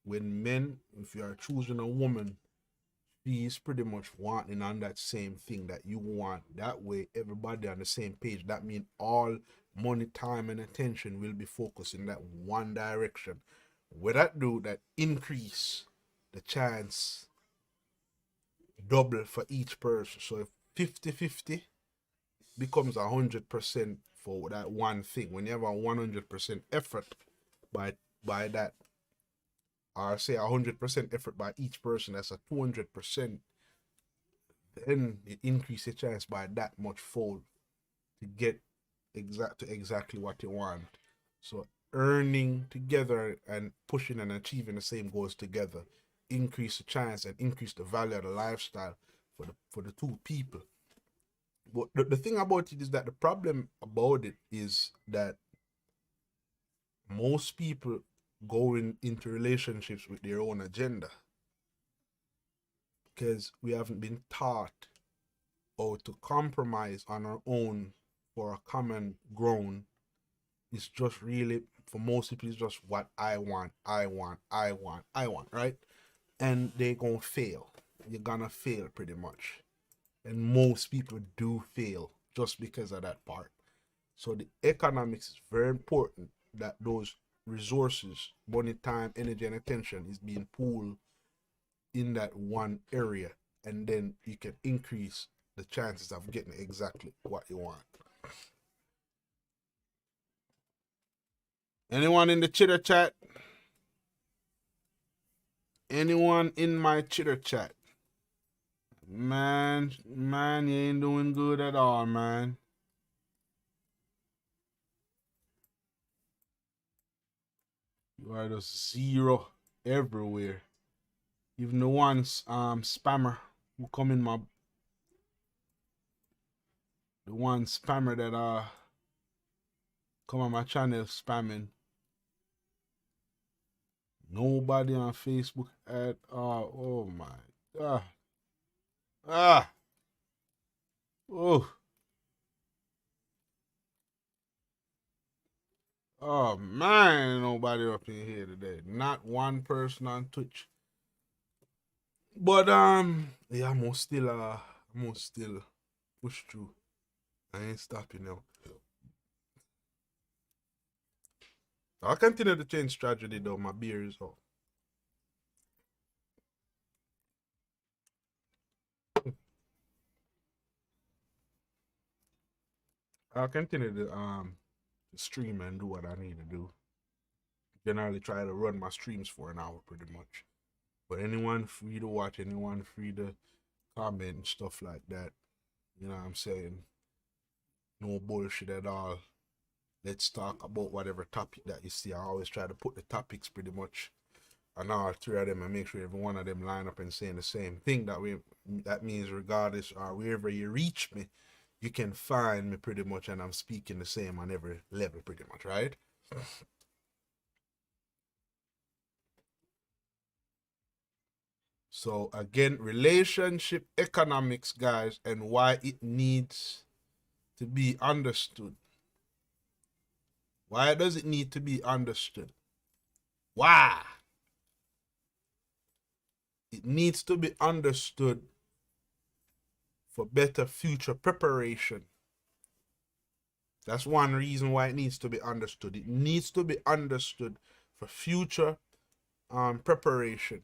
when men, if you are choosing a woman, she is pretty much wanting on that same thing that you want. That way, everybody on the same page. That means all money, time, and attention will be focused in that one direction. With that do, that increase the chance double for each person. So if 50-50 becomes 100% for that one thing. When you have a 100% effort by that, or say 100% effort by each person, that's a 200%, then it increases your chance by that much fold to get exactly what you want. So earning together and pushing and achieving the same goals together increase the chance and increase the value of the lifestyle for the two people. But the thing about it is that the problem about it is that most people going into relationships with their own agenda, because we haven't been taught how to compromise on our own for a common ground. It's just really, for most people, it's just what I want, right? And they're gonna fail. You're gonna fail pretty much. And most people do fail just because of that part. So the economics is very important, that those resources, money, time, energy, and attention is being pooled in that one area, and then you can increase the chances of getting exactly what you want. Anyone in the chitter chat? Anyone in my chitter chat? Man, you ain't doing good at all, man. You are just zero everywhere. Even the ones spammer who come in my, the one spammer that come on my channel spamming. Nobody on Facebook at all. Oh my god. Oh. Oh man, nobody up in here today. Not one person on Twitch. But yeah, I'm gonna still push through. I ain't stopping now. I'll continue to change strategy though. My beer is off. I'll continue to stream and do what I need to do. Generally try to run my streams for an hour pretty much. But anyone free to watch, anyone free to comment and stuff like that. You know what I'm saying? No bullshit at all. Let's talk about whatever topic that you see. I always try to put the topics pretty much on all three of them and make sure every one of them line up and saying the same thing. That means regardless or wherever you reach me, you can find me pretty much, and I'm speaking the same on every level pretty much, right? So again, relationship economics, guys, and why it needs to be understood. Why does it need to be understood? Why? It needs to be understood for better future preparation That's one reason why it needs to be understood. It needs to be understood for future preparation.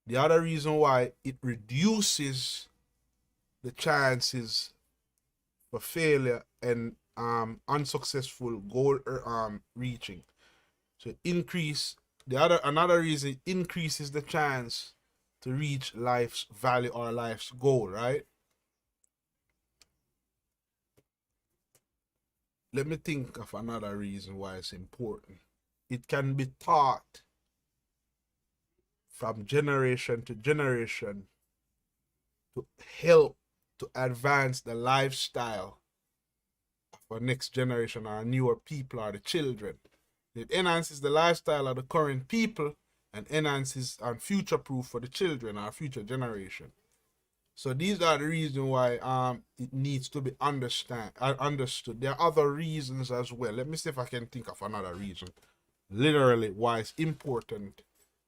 The other reason why it reduces the chances for failure and unsuccessful goal reaching. So another reason, it increases the chance to reach life's value or life's goal, right? Let me think of another reason why it's important. It can be taught from generation to generation to help to advance the lifestyle of our next generation, our newer people, or the children. It enhances the lifestyle of the current people and enhances and future proof for the children, our future generation. So these are the reasons why it needs to be understood. There are other reasons as well. Let me see if I can think of another reason. Literally, why it's important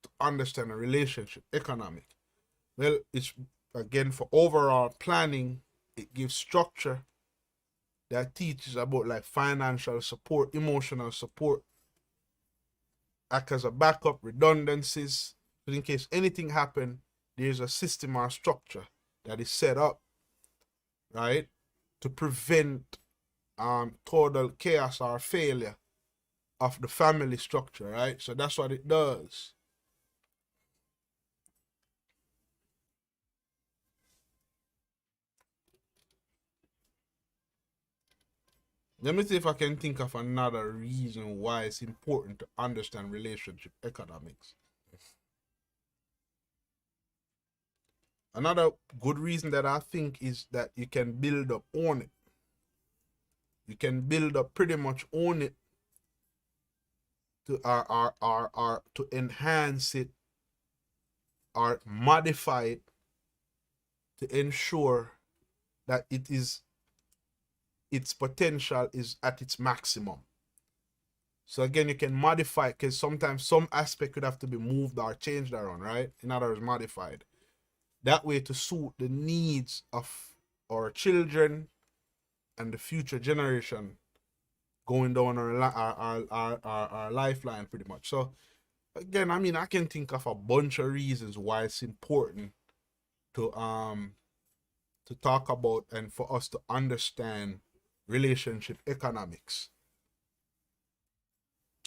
to understand a relationship economic. Well, it's again for overall planning. It gives structure that teaches about like financial support, emotional support, act as a backup, redundancies. So in case anything happen, there's a system or structure that is set up, right, to prevent total chaos or failure of the family structure, right? So that's what it does. Let me see if I can think of another reason why it's important to understand relationship economics. Another good reason that I think is that you can build up on it. You can build up pretty much on it to to enhance it or modify it to ensure that its potential is at its maximum. So again, you can modify it because sometimes some aspect could have to be moved or changed around, right? In other words, modified. That way to suit the needs of our children and the future generation going down our lifeline pretty much. So again, I mean, I can think of a bunch of reasons why it's important to talk about and for us to understand relationship economics.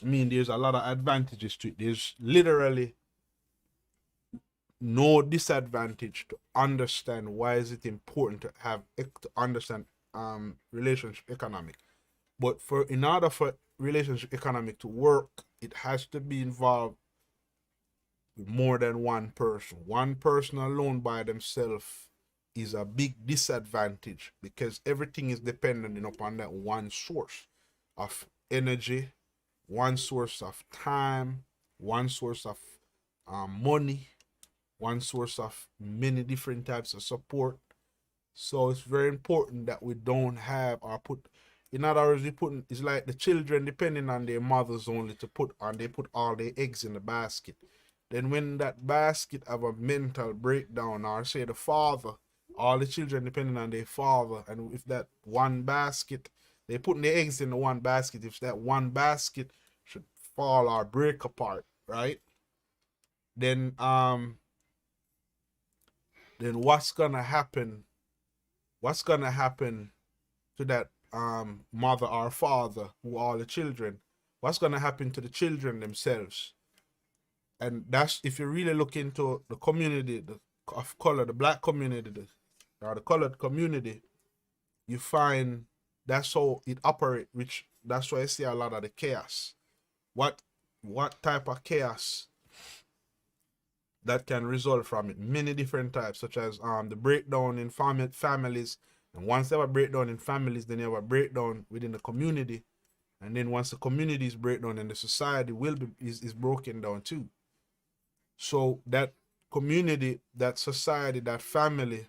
I mean, there's a lot of advantages to it. There's literally no disadvantage to understand why is it important to understand relationship economic. But in order for relationship economic to work, it has to be involved with more than one person. One person alone by themselves is a big disadvantage because everything is dependent upon that one source of energy, one source of time, one source of money, one source of many different types of support. So it's very important that we don't have or put, in other words, it's like the children depending on their mothers only to put on, they put all their eggs in the basket. Then when that basket have a mental breakdown, or say the father, all the children depending on their father, and if that one basket, they putting their eggs in the one basket, if that one basket should fall or break apart, right? Then what's gonna happen? What's gonna happen to that mother or father who are the children? What's gonna happen to the children themselves? And that's if you really look into the community of color, the black community, or the colored community, you find that's how it operates, which that's why I see a lot of the chaos. What type of chaos that can result from it? Many different types, such as the breakdown in families. And once you have a breakdown in families, then you have a breakdown within the community. And then once the community is breakdown, then the society is broken down too. So that community, that society, that family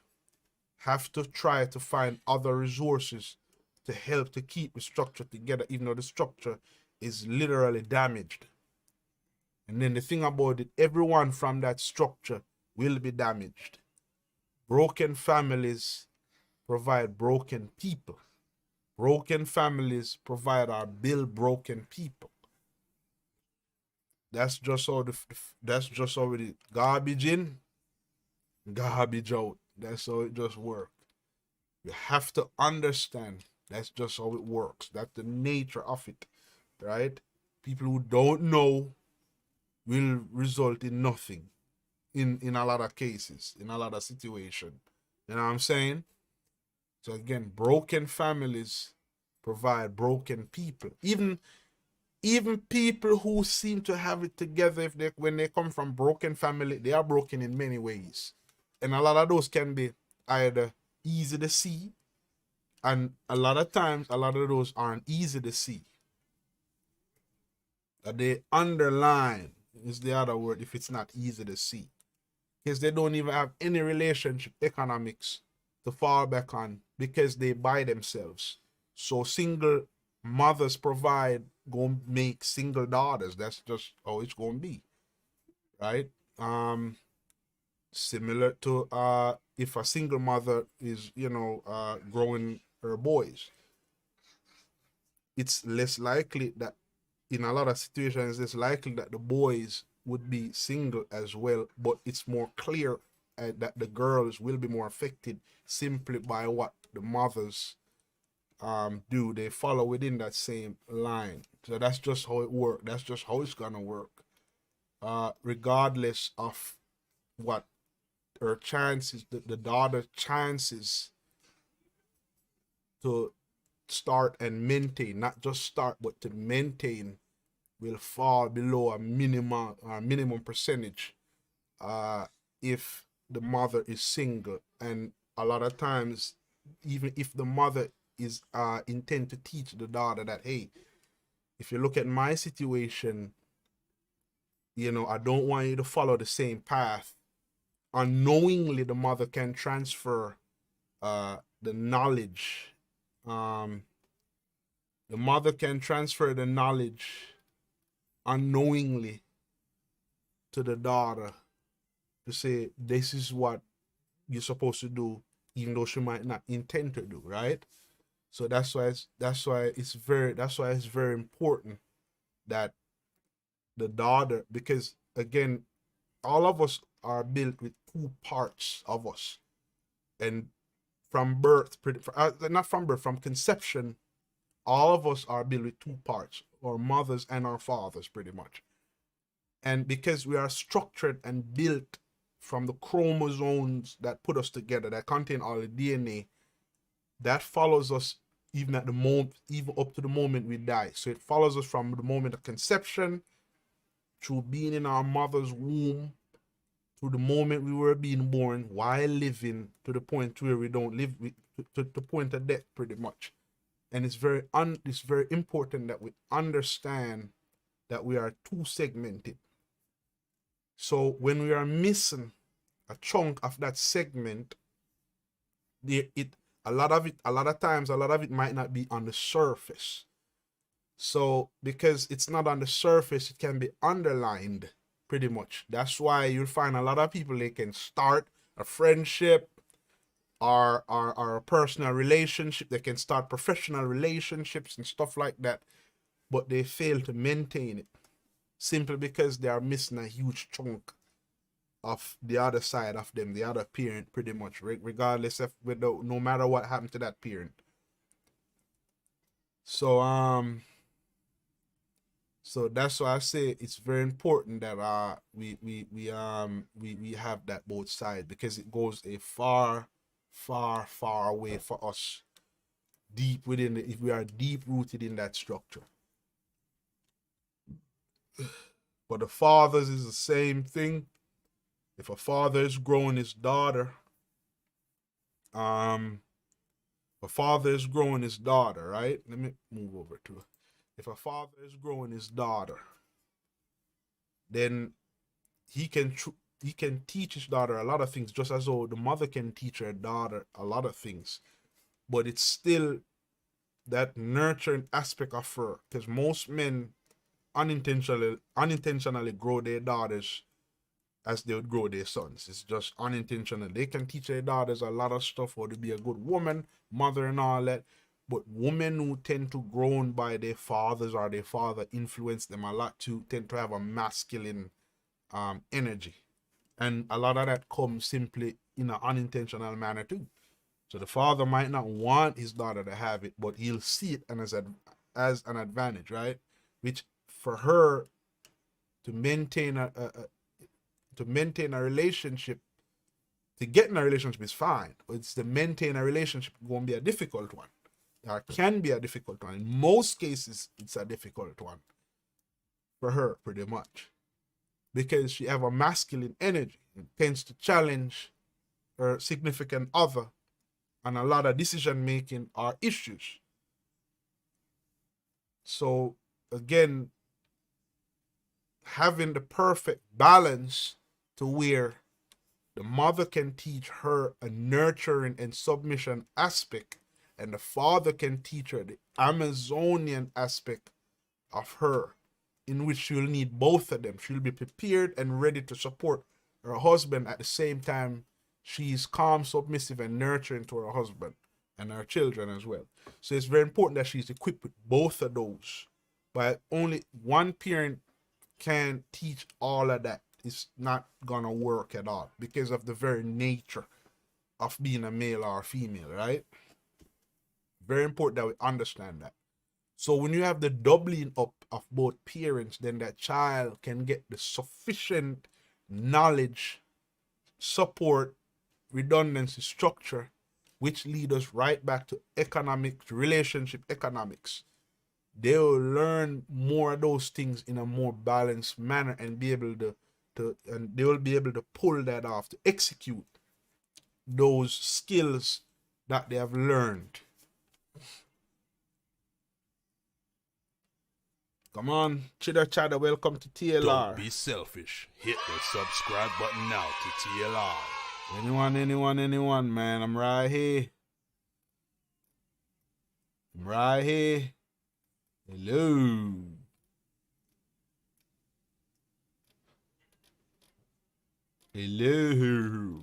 have to try to find other resources to help to keep the structure together, even though the structure is literally damaged. And then the thing about it, everyone from that structure will be damaged. Broken families provide broken people. Broken families provide or build broken people. That's just how that's just how it is. Garbage in, garbage out. That's how it just works. You have to understand that's just how it works. That's the nature of it, right? People who don't know will result in nothing in a lot of cases, in a lot of situations. You know what I'm saying? So again, broken families provide broken people. Even people who seem to have it together, if they when they come from broken family, they are broken in many ways. And a lot of those can be either easy to see, and a lot of times a lot of those aren't easy to see. They underline is the other word if it's not easy to see. Because they don't even have any relationship economics to fall back on because they buy themselves. So single mothers provide, gonna make single daughters. That's just how it's gonna be. Right? Similar to if a single mother is, growing her boys, it's less likely that in a lot of situations it's likely that the boys would be single as well, but it's more clear that the girls will be more affected simply by what the mothers do. They follow within that same line. So that's just how it works. That's just how it's gonna work. Regardless of what her chances, the daughter's chances to start and maintain, not just start but to maintain, will fall below a minimum percentage if the mother is single. And a lot of times, even if the mother is intend to teach the daughter that, hey, if you look at my situation, I don't want you to follow the same path. Unknowingly, the mother can transfer the knowledge. The mother can transfer the knowledge unknowingly to the daughter to say this is what you're supposed to do, even though she might not intend to do, right? So that's why it's very important that the daughter, because again, all of us are built with two parts of us, and from birth, not from birth, from conception, all of us are built with two parts, our mothers and our fathers, pretty much. And because we are structured and built from the chromosomes that put us together, that contain all the DNA, that follows us even at the moment, even up to the moment we die. So it follows us from the moment of conception, through being in our mother's womb, to the moment we were being born, while living, to the point where we don't live, to the point of death, pretty much. And it's very important that we understand that we are two segmented. So when we are missing a chunk of that segment, a lot of times it might not be on the surface. So because it's not on the surface, it can be underlined pretty much. That's why you'll find a lot of people, they can start a friendship or a personal relationship, they can start professional relationships and stuff like that, but they fail to maintain it simply because they are missing a huge chunk of the other side of them, the other parent, pretty much, regardless of no matter what happened to that parent. So that's why I say it's very important that we have that both sides, because it goes a far away for us, deep within it, if we are deep rooted in that structure. But the fathers is the same thing. If a father is growing his daughter, right? Let me move over to it. If a father is growing his daughter, then he can teach his daughter a lot of things, just as though the mother can teach her daughter a lot of things. But it's still that nurturing aspect of her, because most men unintentionally grow their daughters as they would grow their sons. It's just unintentional. They can teach their daughters a lot of stuff, how to be a good woman, mother, and all that. But women who tend to grown by their fathers or their father influence them a lot to tend to have a masculine energy. And a lot of that comes simply in an unintentional manner too. So the father might not want his daughter to have it, but he'll see it as an advantage, right? Which for her to maintain a relationship, to get in a relationship is fine, but it's to maintain a relationship going to be a difficult one. Or can be a difficult one. In most cases, it's a difficult one for her, pretty much, because she have a masculine energy and tends to challenge her significant other and a lot of decision making are issues. So again, having the perfect balance to where the mother can teach her a nurturing and submission aspect, and the father can teach her the Amazonian aspect of her, in which she'll need both of them. She'll be prepared and ready to support her husband at the same time she's calm, submissive, and nurturing to her husband and her children as well. So it's very important that she's equipped with both of those. But only one parent can teach all of that. It's not gonna work at all because of the very nature of being a male or a female, right? Very important that we understand that. So when you have the doubling up of both parents, then that child can get the sufficient knowledge, support, redundancy, structure, which lead us right back to economics, relationship economics. They'll learn more of those things in a more balanced manner and be able and they will be able to pull that off, to execute those skills that they have learned. Come on, chitter chatter, welcome to TLR. Don't be selfish. Hit the subscribe button now to TLR. Anyone, man. I'm right here. Hello. Hello.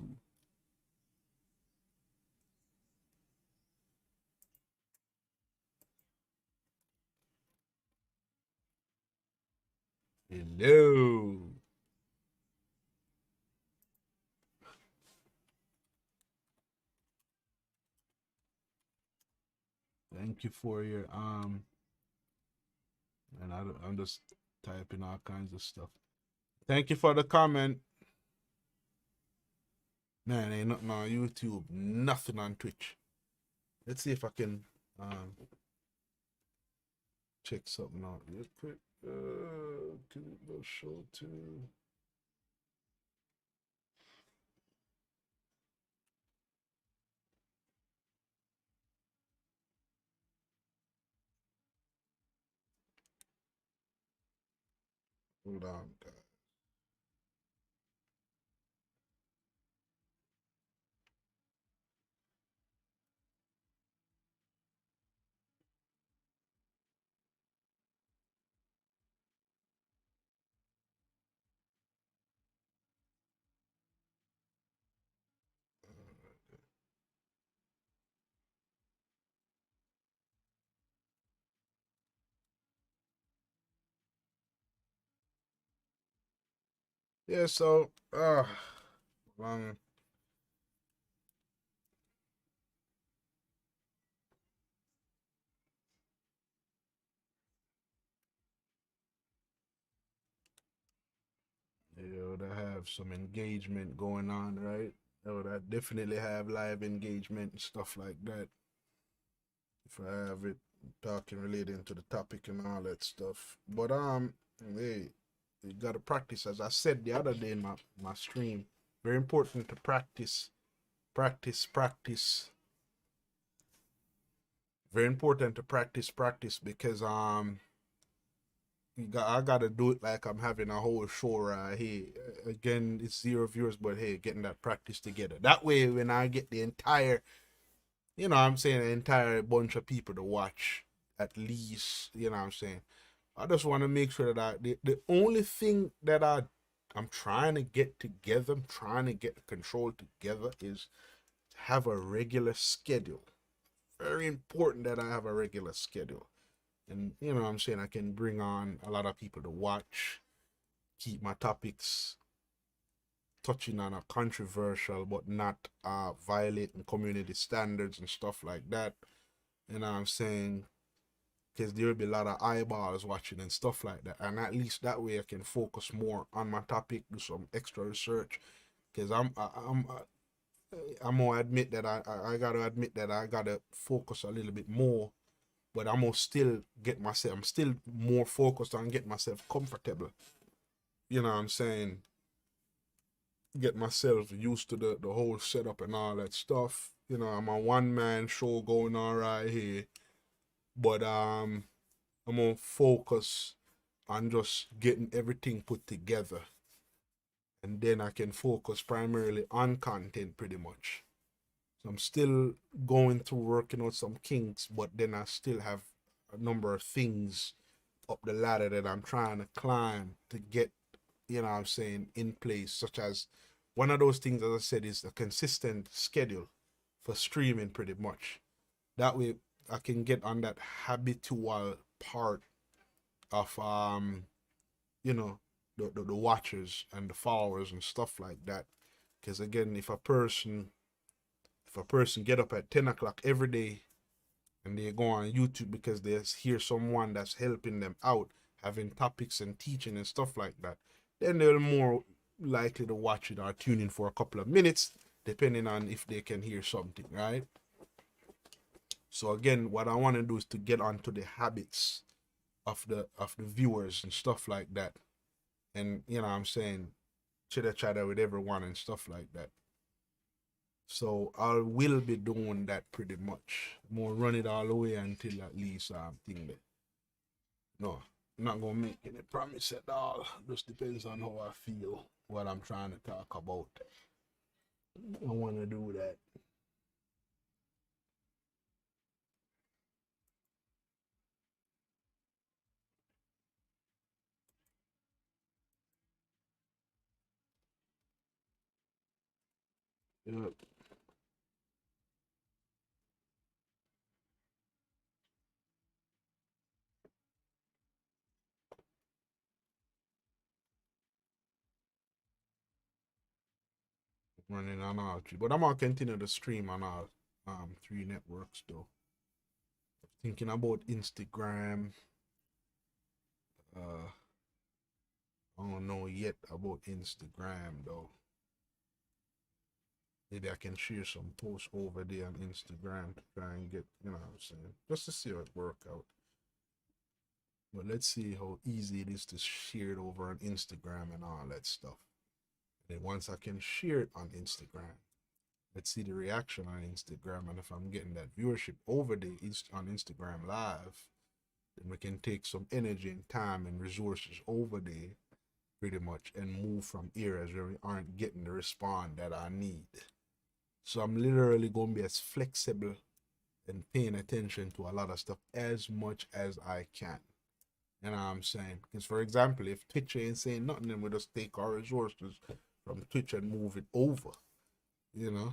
Hello. Thank you for your and I'm just typing all kinds of stuff. Thank you for the comment. Man, ain't nothing on YouTube, nothing on Twitch. Let's see if I can check something out real quick. Can it go show to? Hold on, guys. Yeah, so um they would have some engagement going on, right? They would definitely have live engagement and stuff like that. If I have it talking relating to the topic and all that stuff. But hey, you gotta practice, as I said the other day in my stream. Very important to practice. Very important to practice because I gotta do it like I'm having a whole show right here. Again, it's 0 viewers, but hey, getting that practice together. That way, when I get the entire, you know what I'm saying, an entire bunch of people to watch, at least, you know what I'm saying. I just want to make sure that the only thing that I'm trying to get together, I'm trying to get control together, is have a regular schedule. Very important that I have a regular schedule. And you know what I'm saying, I can bring on a lot of people to watch, keep my topics touching on a controversial but not violating community standards and stuff like that. You know what I'm saying? Because there will be a lot of eyeballs watching and stuff like that. And at least that way I can focus more on my topic, do some extra research. Because I'm gonna admit that I gotta admit that I gotta focus a little bit more, but I'm gonna still get myself. I'm still more focused on getting myself comfortable. You know what I'm saying? Get myself used to the whole setup and all that stuff. You know, I'm a one man show going on right here, but I'm gonna focus on just getting everything put together, and then I can focus primarily on content pretty much. So I'm still going through working out some kinks, but then I still have a number of things up the ladder that I'm trying to climb to get, you know what I'm saying, in place, such as one of those things, as I said, is a consistent schedule for streaming pretty much. That way I can get on that habitual part of you know, the watchers and the followers and stuff like that. Because again, if a person get up at 10 o'clock every day and they go on YouTube because they hear someone that's helping them out, having topics and teaching and stuff like that, then they're more likely to watch it or tune in for a couple of minutes, depending on if they can hear something, right? So again, what I want to do is to get onto the habits of the viewers and stuff like that. And you know what I'm saying, chitter chatter with everyone and stuff like that. So I will be doing that pretty much. More run it all the way until at least thing that. No, I'm not gonna make any promise at all. Just depends on how I feel, what I'm trying to talk about. I wanna do that. Yep. Running on all three. But I'm gonna continue to stream on all three networks though. Thinking about Instagram. I don't know yet about Instagram though. Maybe I can share some posts over there on Instagram to try and get, you know what I'm saying, just to see how it work out. But let's see how easy it is to share it over on Instagram and all that stuff. And then once I can share it on Instagram, let's see the reaction on Instagram. And if I'm getting that viewership over the on Instagram live, then we can take some energy and time and resources over there pretty much and move from areas where we aren't getting the response that I need. So I'm literally going to be as flexible and paying attention to a lot of stuff as much as I can. You know what I'm saying? Because for example, if Twitch ain't saying nothing, then we just take our resources from Twitch and move it over. You know?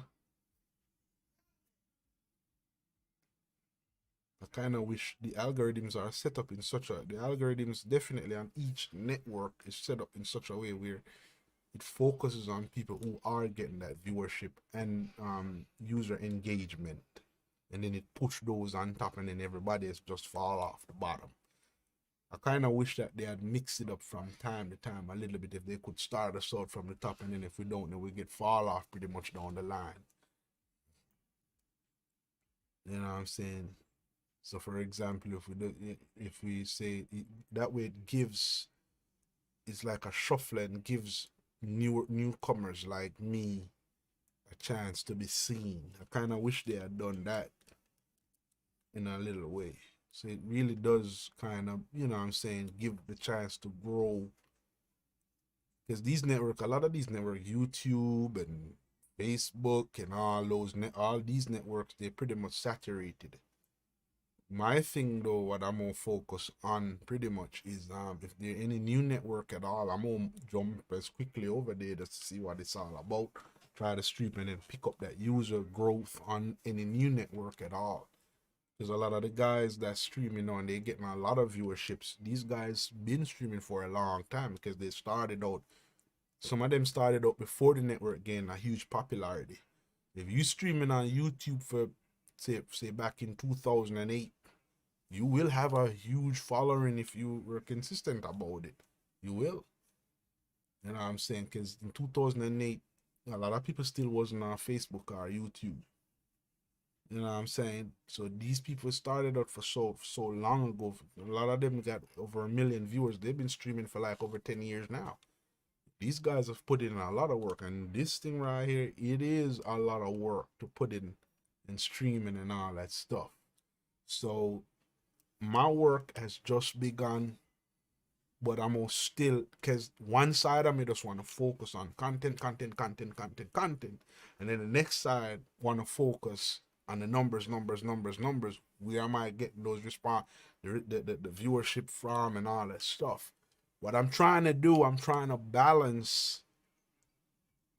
I kind of wish the algorithms are set up in such a, the algorithms definitely on each network is set up in such a way where it focuses on people who are getting that viewership and user engagement, and then it push those on top, and then everybody else just fall off the bottom. I kind of wish that they had mixed it up from time to time a little bit. If they could start us out from the top, and then if we don't, then we get fall off pretty much down the line. You know what I'm saying? So, for example, if we say that way, it gives, it's like a shuffle and gives newcomers like me a chance to be seen. I kind of wish they had done that in a little way. So it really does kind of, you know what I'm saying, give the chance to grow. Because these networks, a lot of these networks, YouTube and Facebook and all these networks, they're pretty much saturated. My thing though, what I'm gonna focus on pretty much is if there any new network at all, I'm gonna jump as quickly over there just to see what it's all about. Try to stream and then pick up that user growth on any new network at all. Because a lot of the guys that streaming on, they're getting a lot of viewerships. These guys been streaming for a long time because they started out. Some of them started out before the network gained a huge popularity. If you streaming on YouTube for say back in 2008, you will have a huge following if you were consistent about it. You will. You know what I'm saying? Because in 2008, a lot of people still wasn't on Facebook or YouTube. You know what I'm saying? So these people started out for so long ago. A lot of them got over 1 million viewers. They've been streaming for like over 10 years now. These guys have put in a lot of work, and this thing right here, it is a lot of work to put in and streaming and all that stuff. So my work has just begun, but I'm gonna still, because one side of me just want to focus on content, and then the next side want to focus on the numbers. Where am I getting those response, the viewership from, and all that stuff. What I'm trying to do, I'm trying to balance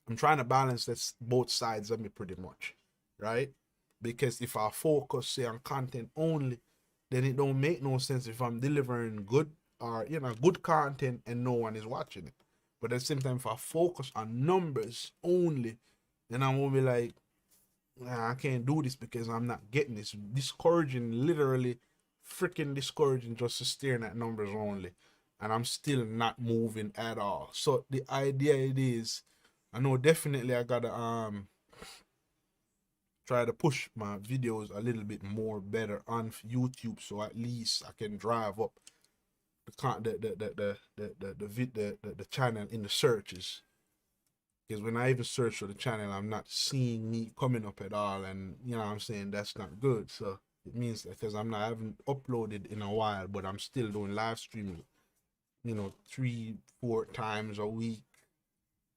that's both sides of me pretty much, right? Because if I focus say on content only, then it don't make no sense if I'm delivering good or good content and no one is watching it. But at the same time, if I focus on numbers only, then I'm gonna be like, nah, I can't do this because I'm not getting this. Discouraging, literally freaking discouraging just to staring at numbers only. And I'm still not moving at all. So the idea it is, I know definitely I gotta try to push my videos a little bit more better on YouTube, so at least I can drive up the channel in the searches. Because when I even search for the channel, I'm not seeing me coming up at all, and you know what I'm saying, that's not good. So it means that because I haven't uploaded in a while, but I'm still doing live streaming, 3-4 times a week.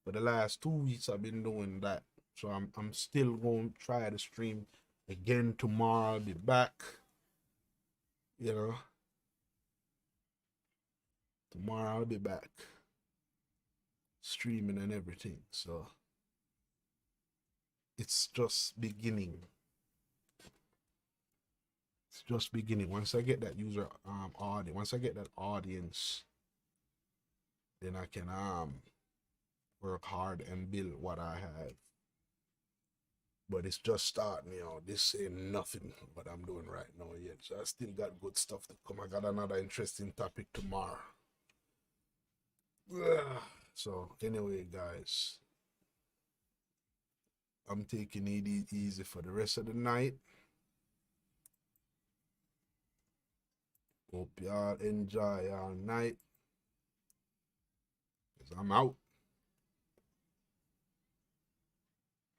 For the last 2 weeks I've been doing that. So I'm still going to try to stream again tomorrow. I'll be back. Tomorrow I'll be back streaming and everything. So it's just beginning. It's just beginning. Once I get that user audience, once I get that audience, then I can work hard and build what I have. But it's just starting, this ain't nothing what I'm doing right now yet. So I still got good stuff to come. I got another interesting topic tomorrow. So anyway, guys, I'm taking it easy for the rest of the night. Hope y'all enjoy y'all night. Cause I'm out.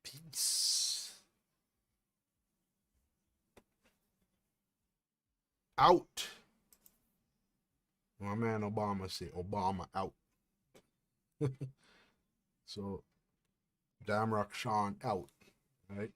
Peace. Out. My man Obama said Obama out. So Damrock Sean out. Right?